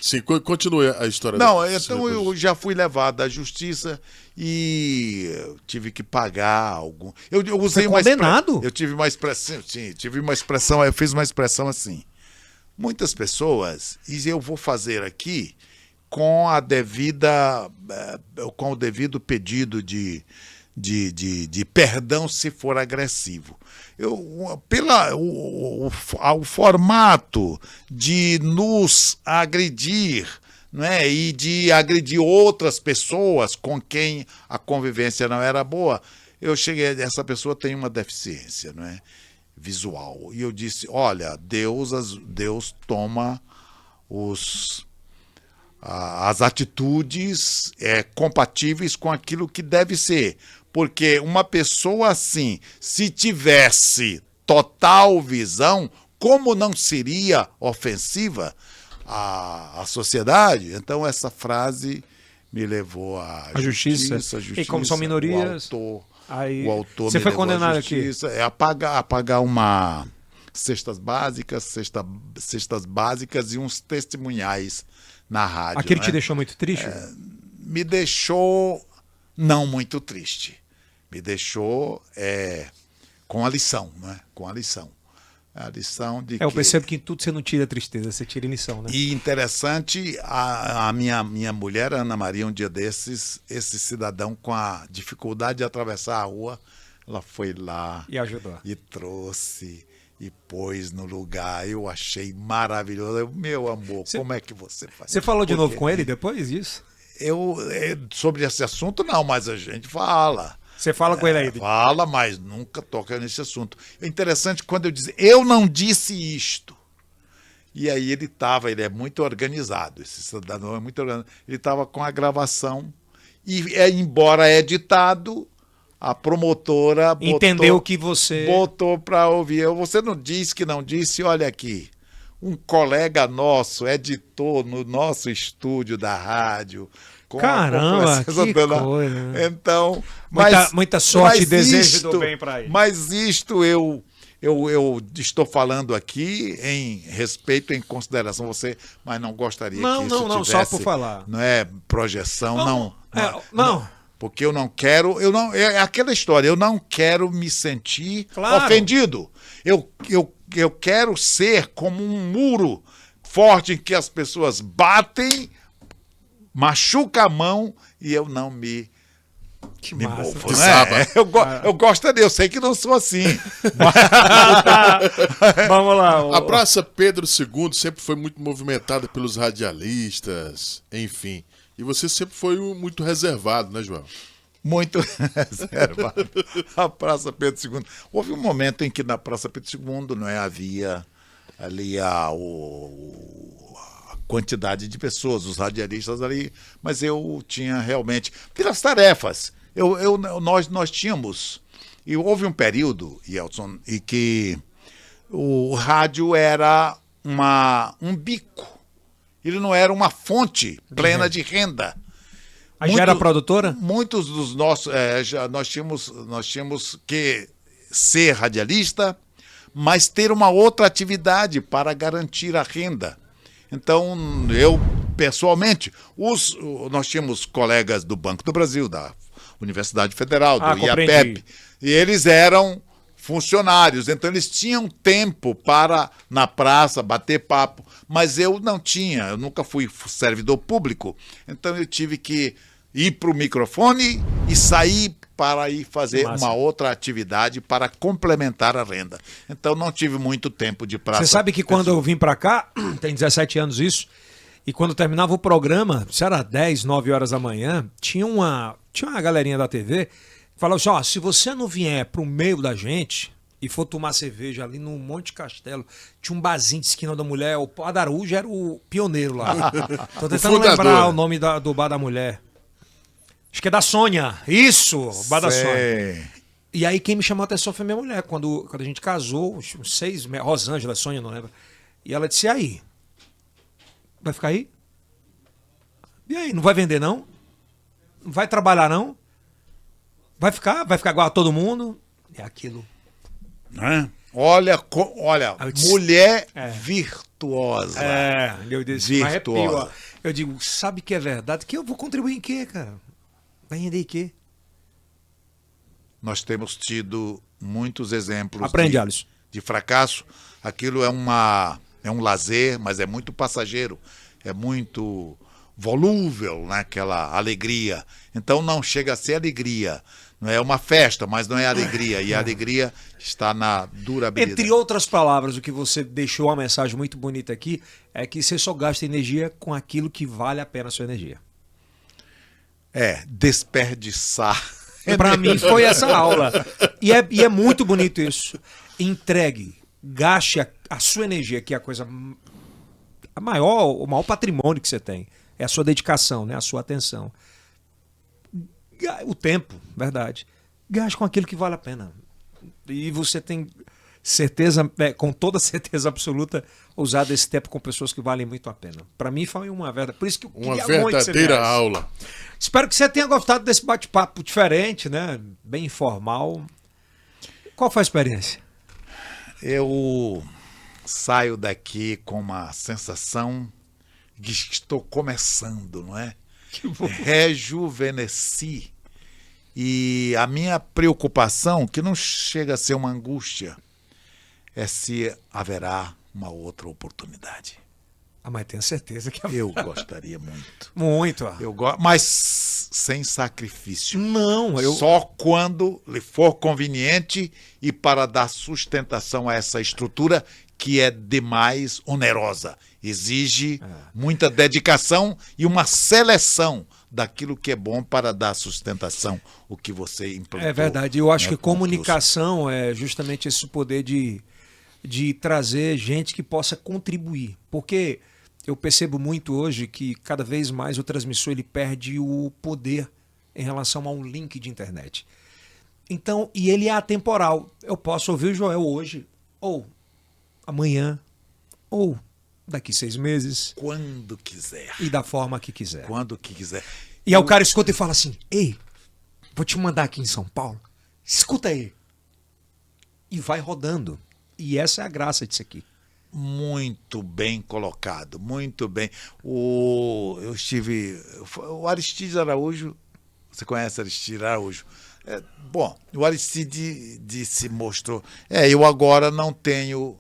Sim, continue a história.
Não, então eu já fui levado à justiça e tive que pagar algum. Eu usei
Foi condenado?
Eu tive uma expressão, eu fiz uma expressão assim. Muitas pessoas, e eu vou fazer aqui com com o devido pedido de perdão se for agressivo. O formato de nos agredir, né, e de agredir outras pessoas com quem a convivência não era boa, eu cheguei, essa pessoa tem uma deficiência, não é, visual. E eu disse, olha, Deus toma as atitudes compatíveis com aquilo que deve ser. Porque uma pessoa assim, se tivesse total visão, como não seria ofensiva à sociedade? Então essa frase me levou à justiça.
E como são minorias...
O autor
você
me
foi
levou
condenado
à justiça.
aqui?
Apagar uma cestas básicas e uns testemunhais na rádio.
Aquele
né?
te deixou muito triste?
Me deixou não muito triste. Me deixou com a lição, né? Com a lição. A lição de
eu percebo que em tudo você não tira tristeza, você tira lição, né?
E interessante, a minha mulher, Ana Maria, um dia desses, esse cidadão com a dificuldade de atravessar a rua, ela foi lá
e ajudou.
E trouxe e pôs no lugar. Eu achei maravilhoso. Meu amor, como é que você faz?
Você falou de novo com ele depois disso?
Sobre esse assunto não, mas a gente fala.
Você fala com ele aí?
Fala, mas nunca toca nesse assunto. É interessante quando eu disse, eu não disse isto. E aí ele é muito organizado, esse cidadão é muito organizado. Ele estava com a gravação e, embora editado, a promotora
Entendeu que você...
botou para ouvir. Você não disse que não disse, olha aqui. Um colega nosso, editor no nosso estúdio da rádio. Com
Caramba,
a
que coisa.
Então,
muita sorte e desejo do bem para ele.
Mas isto eu estou falando aqui em respeito, em consideração você, mas não gostaria que isso
não,
tivesse,
só por falar.
Não é projeção,
não.
Porque eu não quero, é aquela história, eu não quero me sentir ofendido. Eu quero ser como um muro forte em que as pessoas batem, machuca a mão e eu não me movo, né? Eu gostaria, eu sei que não sou assim.
Vamos lá.
A Praça Pedro II sempre foi muito movimentada pelos radialistas, enfim. E você sempre foi muito reservado, né, João?
Muito reservado. A Praça Pedro II. Houve um momento em que na Praça Pedro II não havia ali a quantidade de pessoas, os radialistas ali, mas eu tinha realmente pelas tarefas. Nós tínhamos, e houve um período, Yeltsin, em que o rádio era um bico, ele não era uma fonte plena de renda.
Já era produtora?
Muitos dos nossos, nós tínhamos que ser radialista, mas ter uma outra atividade para garantir a renda. Então, eu, pessoalmente, nós tínhamos colegas do Banco do Brasil, da Universidade Federal, do IAPEP, e eles eram funcionários, então eles tinham tempo para, na praça, bater papo, mas eu não tinha, eu nunca fui servidor público, então eu tive que ir para o microfone e sair para ir fazer uma outra atividade para complementar a renda. Então não tive muito tempo de praça.
Você sabe que quando eu vim para cá, tem 17 anos isso, e quando terminava o programa, se era 10, 9 horas da manhã, tinha uma galerinha da TV que falava assim, se você não vier pro meio da gente e for tomar cerveja ali no Monte Castelo, tinha um barzinho de esquina da mulher, o Adarujo era o pioneiro lá. Tô tentando lembrar o nome do bar da mulher. Acho que é da Sônia. Isso, bar da Sônia. E aí quem me chamou a atenção foi minha mulher. Quando a gente casou, uns 6 meses, Rosângela, Sônia, não lembro. E ela disse, e aí? Vai ficar aí? E aí, não vai vender não? Não vai trabalhar não? Vai ficar igual a todo mundo? É aquilo.
Olha, mulher virtuosa.
Eu disse, virtuosa. Eu digo, sabe que é verdade? Que eu vou contribuir em quê, cara? Vai render em quê?
Nós temos tido muitos exemplos
Alisson.
De fracasso. Aquilo é um lazer, mas é muito passageiro. É muito volúvel, né? Aquela alegria. Então não chega a ser alegria. Não é uma festa, mas não é alegria. E a alegria está na durabilidade.
Entre outras palavras, o que você deixou uma mensagem muito bonita aqui é que você só gasta energia com aquilo que vale a pena a sua energia.
Desperdiçar.
Para mim foi essa aula. E é muito bonito isso. Entregue, gaste a sua energia, que é a coisa o maior patrimônio que você tem. É a sua dedicação, né? A sua atenção. O tempo, verdade. Gaste com aquilo que vale a pena. E você tem certeza, com toda certeza absoluta, usar esse tempo com pessoas que valem muito a pena. Para mim foi uma verdade. Por isso que eu
uma verdadeira aula.
Espero que você tenha gostado desse bate-papo diferente, né? Bem informal. Qual foi a experiência?
Eu saio daqui com uma sensação de que estou começando, não é? Rejuvenesci. E a minha preocupação, que não chega a ser uma angústia, é se haverá uma outra oportunidade.
Mas tenho certeza que
eu gostaria muito.
Muito.
Mas sem sacrifício.
Não,
só quando lhe for conveniente e para dar sustentação a essa estrutura que é demais onerosa. Exige muita dedicação e uma seleção daquilo que é bom para dar sustentação, o que você implantou.
É verdade. Eu acho que comunicação é justamente esse poder de trazer gente que possa contribuir. Porque eu percebo muito hoje que cada vez mais o transmissor ele perde o poder em relação a um link de internet. Então, e ele é atemporal. Eu posso ouvir o Joel hoje, ou amanhã, ou daqui 6 meses,
Quando quiser.
e da forma que quiser.
Quando que quiser.
E aí o cara escuta e fala assim, ei, vou te mandar aqui em São Paulo, escuta aí. E vai rodando. E essa é a graça disso aqui.
Muito bem colocado, muito bem. O Aristides Araújo, você conhece Aristides Araújo? Bom, o Aristides se mostrou. Eu agora não tenho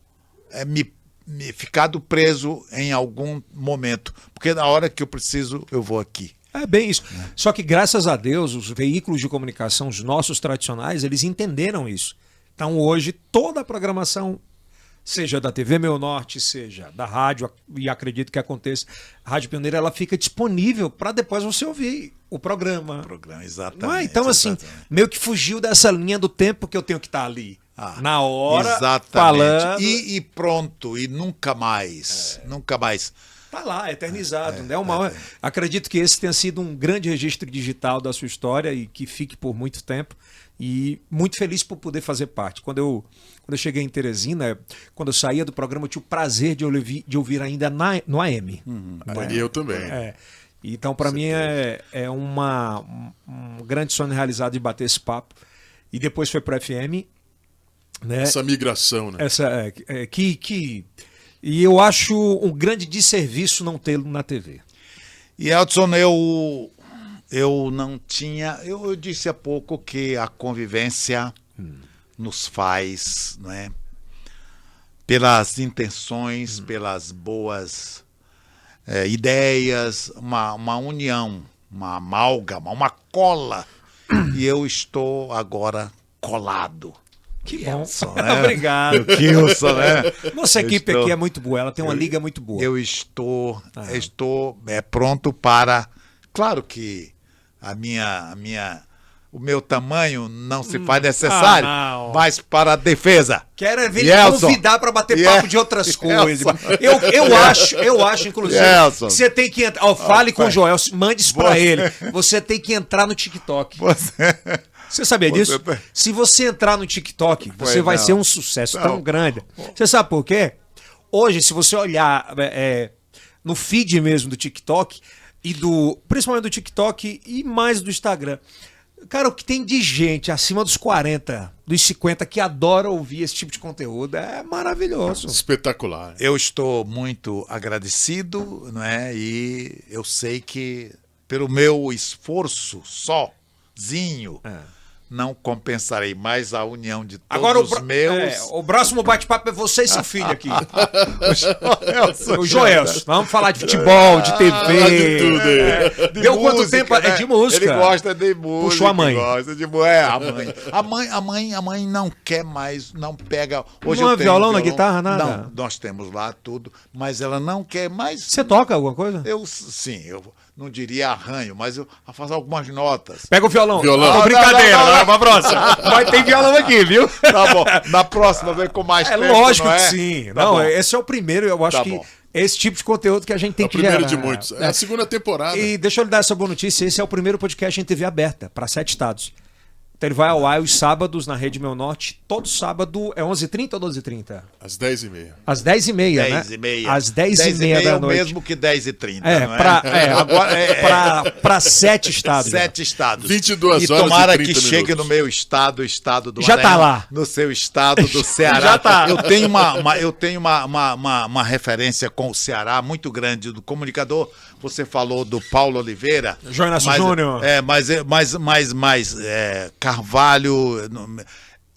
me ficado preso em algum momento, porque na hora que eu preciso, eu vou aqui.
É bem isso. Só que graças a Deus, os veículos de comunicação, os nossos tradicionais, eles entenderam isso. Então hoje toda a programação, seja da TV Meu Norte, seja da rádio, e acredito que aconteça, a Rádio Pioneira, ela fica disponível para depois você ouvir o programa.
Exatamente.
Não é? Então, assim,
exatamente.
meio que fugiu dessa linha do tempo que eu tenho que estar ali. Na hora,
exatamente.
falando.
E pronto, e nunca mais. Nunca mais.
Tá lá, eternizado. Né? Acredito que esse tenha sido um grande registro digital da sua história e que fique por muito tempo. E muito feliz por poder fazer parte. Quando eu cheguei em Teresina, quando eu saía do programa, eu tinha o prazer de ouvir ainda no AM.
E eu também.
Então, para mim, é um grande sonho realizado de bater esse papo. E depois foi para FM. Né?
Essa migração, né?
E eu acho um grande desserviço não tê-lo na TV.
E, Edson, eu não tinha... Eu disse há pouco que a convivência nos faz, não é? Pelas intenções, pelas boas ideias, uma união, uma amálgama, uma cola. E eu estou agora colado.
Que bom.
Kilson, né?
Obrigado.
Kilson, né?
Nossa equipe aqui é muito boa, ela tem uma liga muito boa.
Eu estou pronto para... Claro que o meu tamanho não se faz necessário, mas para a defesa.
Quero vir convidar para bater papo de outras coisas. Eu acho, inclusive, que você tem que entrar. Fale com o Joel, mande isso para ele. Você tem que entrar no TikTok. Você sabia disso? Se você entrar no TikTok, você vai ser um sucesso tão grande. Você sabe por quê? Hoje, se você olhar no feed mesmo do TikTok, principalmente do TikTok e mais do Instagram, cara, o que tem de gente acima dos 40, dos 50, que adora ouvir esse tipo de conteúdo é maravilhoso.
Espetacular.
Eu estou muito agradecido, não é? E eu sei que pelo meu esforço sozinho, não compensarei mais a união de todos
agora,
os meus.
O próximo bate-papo é você e seu filho aqui. O Joel. Vamos falar de futebol, de TV.
De tudo.
De
Deu
música,
quanto tempo?
né?
É de música.
Ele gosta de música.
Puxou a mãe.
Gosta de a mãe não quer mais, não pega. Hoje
não
eu
é
tenho
violão na guitarra, nada?
Não, nós temos lá tudo, mas ela não quer mais.
Você toca alguma coisa?
Eu não diria arranho, mas eu faço algumas notas.
Pega o violão.
Brincadeira,
não, pra próxima. Vai ter violão aqui, viu?
Tá bom. Na próxima vem com mais tempo,
lógico
não
que
é?
sim.
Tá
não,
bom.
esse é o primeiro, eu acho
Tá
que
bom.
esse tipo de conteúdo que a gente tem
É o
que
primeiro
gerar.
de muitos. É a segunda temporada.
E deixa eu lhe dar essa boa notícia, esse é o primeiro podcast em TV aberta, para 7 estados. Então ele vai ao ar os sábados na Rede Meu Norte, todo sábado, é 11h30 ou 12h30?
Às 10h30.
Às 10h30, né?
10h30.
Às 10h30 da
é o
noite.
mesmo que 10h30,
É,
não é?
agora para 7 estados.
7 estados.
22
e
horas
tomara
e 30
que chegue
minutos.
no meu estado, o estado do
Já tá
Maranhão,
lá.
no seu estado do Ceará.
Já tá.
Eu tenho uma referência com o Ceará muito grande do comunicador. Você falou do Paulo Oliveira.
João Inácio Júnior.
Mas Carvalho.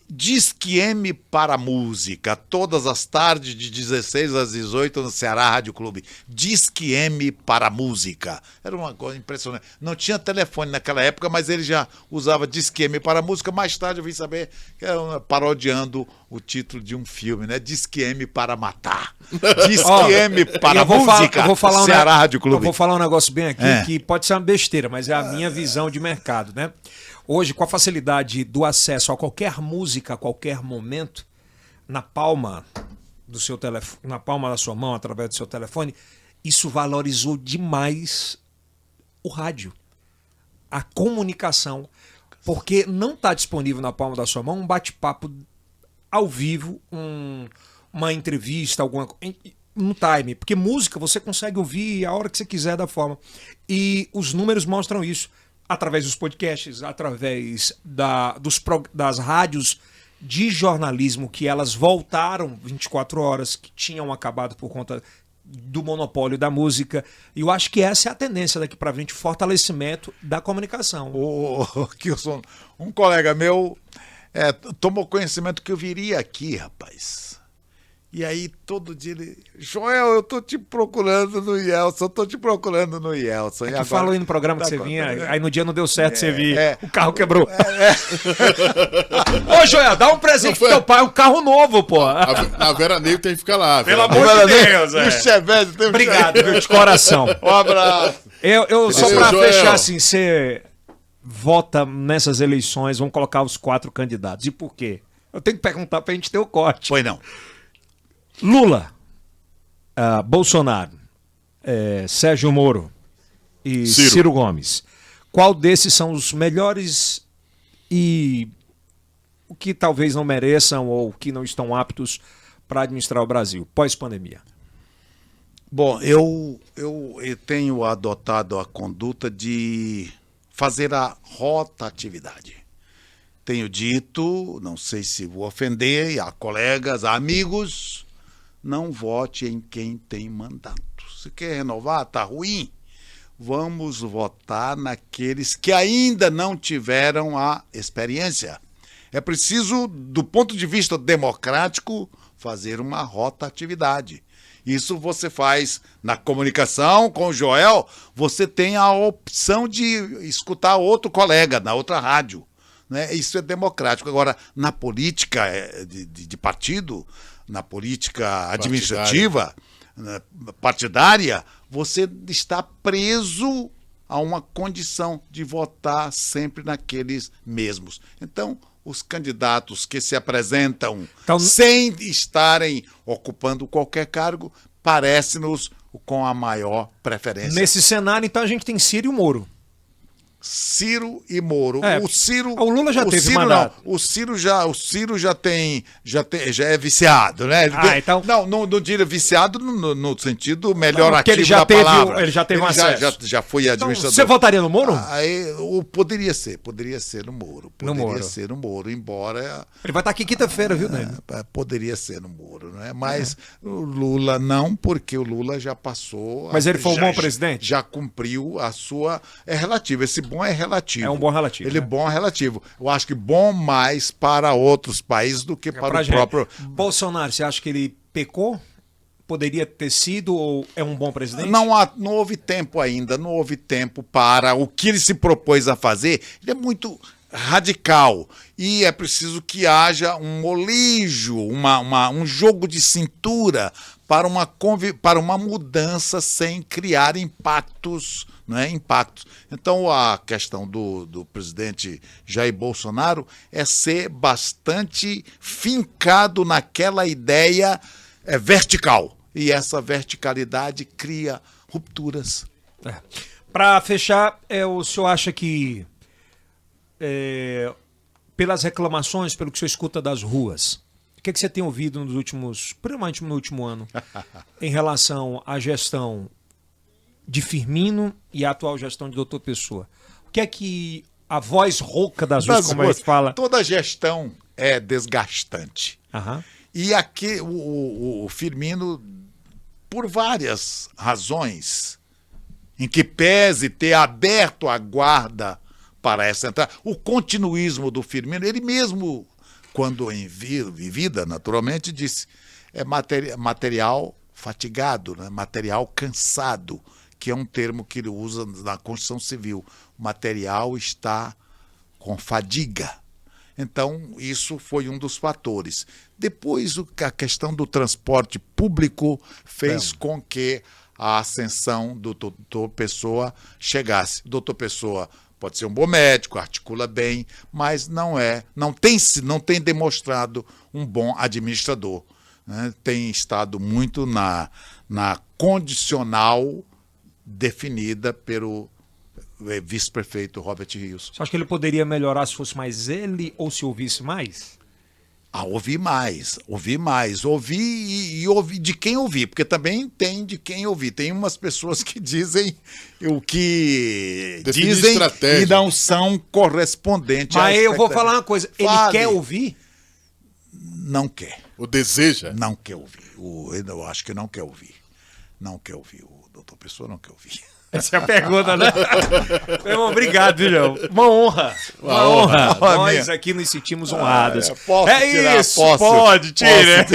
Disque M para música, todas as tardes de 16 às 18 no Ceará Rádio Clube. Disque M para música. Era uma coisa impressionante. Não tinha telefone naquela época, mas ele já usava Disque M para música. Mais tarde eu vim saber que era parodiando o título de um filme, né? Disque M para matar. Disque M para música. Ceará Rádio Clube.
Eu vou falar um negócio bem aqui que pode ser uma besteira, mas é a minha visão de mercado, né? Hoje, com a facilidade do acesso a qualquer música, a qualquer momento, na palma do seu telefone, na palma da sua mão, através do seu telefone, isso valorizou demais o rádio, a comunicação. Porque não está disponível na palma da sua mão um bate-papo ao vivo, uma entrevista, um time. Porque música você consegue ouvir a hora que você quiser da forma. E os números mostram isso. Através dos podcasts, através das rádios de jornalismo, que elas voltaram 24 horas, que tinham acabado por conta do monopólio da música. E eu acho que essa é a tendência daqui para frente, fortalecimento da comunicação.
Kilson, um colega meu tomou conhecimento que eu viria aqui, rapaz. E aí todo dia ele... Joel, eu tô te procurando no Ielson,
É que falou aí no programa que você vinha, aí no dia não deu certo, você via, o carro quebrou. Ô, Joel, dá um presente pro teu pai, um carro novo, pô.
A Vera Neio tem que ficar lá.
Pelo amor de Deus,
O Chevette tem
Obrigado, viu, de coração.
Um abraço.
Eu só pra
Joel.
fechar assim, você vota nessas eleições, vamos colocar os 4 candidatos. E por quê? Eu tenho que perguntar pra gente ter o corte.
Foi não.
Lula, Bolsonaro, Sérgio Moro e Ciro Gomes. Qual desses são os melhores e o que talvez não mereçam ou que não estão aptos para administrar o Brasil pós-pandemia?
Bom, eu tenho adotado a conduta de fazer a rotatividade. Tenho dito, não sei se vou ofender, a colegas, a amigos, não vote em quem tem mandato. Se quer renovar, tá ruim. Vamos votar naqueles que ainda não tiveram a experiência. É preciso, do ponto de vista democrático, fazer uma rotatividade. Isso você faz na comunicação com o Joel, você tem a opção de escutar outro colega na outra rádio. Né? Isso é democrático. Agora, na política de partido, na política administrativa, partidária, você está preso a uma condição de votar sempre naqueles mesmos. Então, os candidatos que se apresentam sem estarem ocupando qualquer cargo, parece-nos com a maior preferência.
Nesse cenário, então, a gente tem Ciro e o Moro.
Ciro e Moro.
O Lula já teve mandato.
O Ciro já é viciado, né?
Então...
Não diria viciado no sentido melhorativo
ele já
da
teve,
palavra.
Ele já teve um acesso.
Já foi administrador.
Então, você votaria no Moro?
Poderia ser no Moro. Ser no Moro, embora...
Ele vai estar aqui quinta-feira, viu, Nélio?
Poderia ser no Moro, né? Mas o Lula não, porque o Lula já passou...
Mas ele foi um bom presidente?
Já cumpriu a sua... É relativo, esse bom é relativo.
É um bom relativo.
Ele é bom relativo. Eu acho que bom mais para outros países do que para o próprio...
Bolsonaro, você acha que ele pecou? Poderia ter sido ou é um bom presidente?
Não houve tempo ainda, não houve tempo para o que ele se propôs a fazer. Ele é muito radical e é preciso que haja um molejo, um jogo de cintura para uma mudança sem criar impactos. Então, a questão do presidente Jair Bolsonaro é ser bastante fincado naquela ideia vertical. E essa verticalidade cria rupturas.
Para fechar, o senhor acha que, pelas reclamações, pelo que o senhor escuta das ruas, o que você tem ouvido principalmente no último ano, em relação à gestão de Firmino e a atual gestão de Dr. Pessoa? O que é que a voz rouca das ruas, como a gente fala...
Toda gestão é desgastante.
Aham.
E aqui o Firmino, por várias razões, em que pese ter aberto a guarda para essa entrada, o continuismo do Firmino, ele mesmo, quando em vida, naturalmente, disse, é material fatigado, né? Material cansado, que é um termo que ele usa na Constituição Civil. O material está com fadiga. Então, isso foi um dos fatores. Depois, a questão do transporte público fez com que a ascensão do doutor Pessoa chegasse. O doutor Pessoa pode ser um bom médico, articula bem, mas não tem demonstrado um bom administrador. Né? Tem estado muito na condicional definida pelo
vice-prefeito Robert Rios.
Você acha que ele poderia melhorar se fosse mais ele ou se ouvisse mais?
Ouvi mais, ouvi e ouvi de quem ouvir, porque também tem de quem ouvir. Tem umas pessoas que dizem o que
Definir
dizem
estratégia.
e não são correspondentes. à
Mas eu vou
expectativa.
falar uma coisa, ele
Fale.
quer ouvir?
Não quer,
O deseja?
não quer ouvir. Eu acho que não quer ouvir. Não quer ouvir. O doutor Pessoa não quer ouvir.
Essa é a pergunta, né? Meu irmão, obrigado, Julião. Uma honra. Uma honra. Nós aqui nos sentimos honrados.
Posso tirar?
Isso,
Posso?
pode, tira.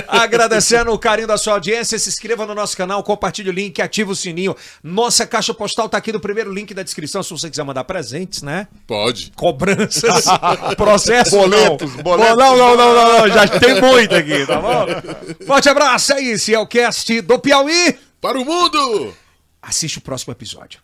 Agradecendo o carinho da sua audiência, se inscreva no nosso canal, compartilhe o link, ative o sininho. Nossa caixa postal tá aqui no primeiro link da descrição, se você quiser mandar presentes, né?
Pode.
Cobranças, processos.
Boletos.
Não, já tem muito aqui, tá bom? Forte abraço, é isso, é o cast do Piauí.
Para o mundo!
Assiste o próximo episódio.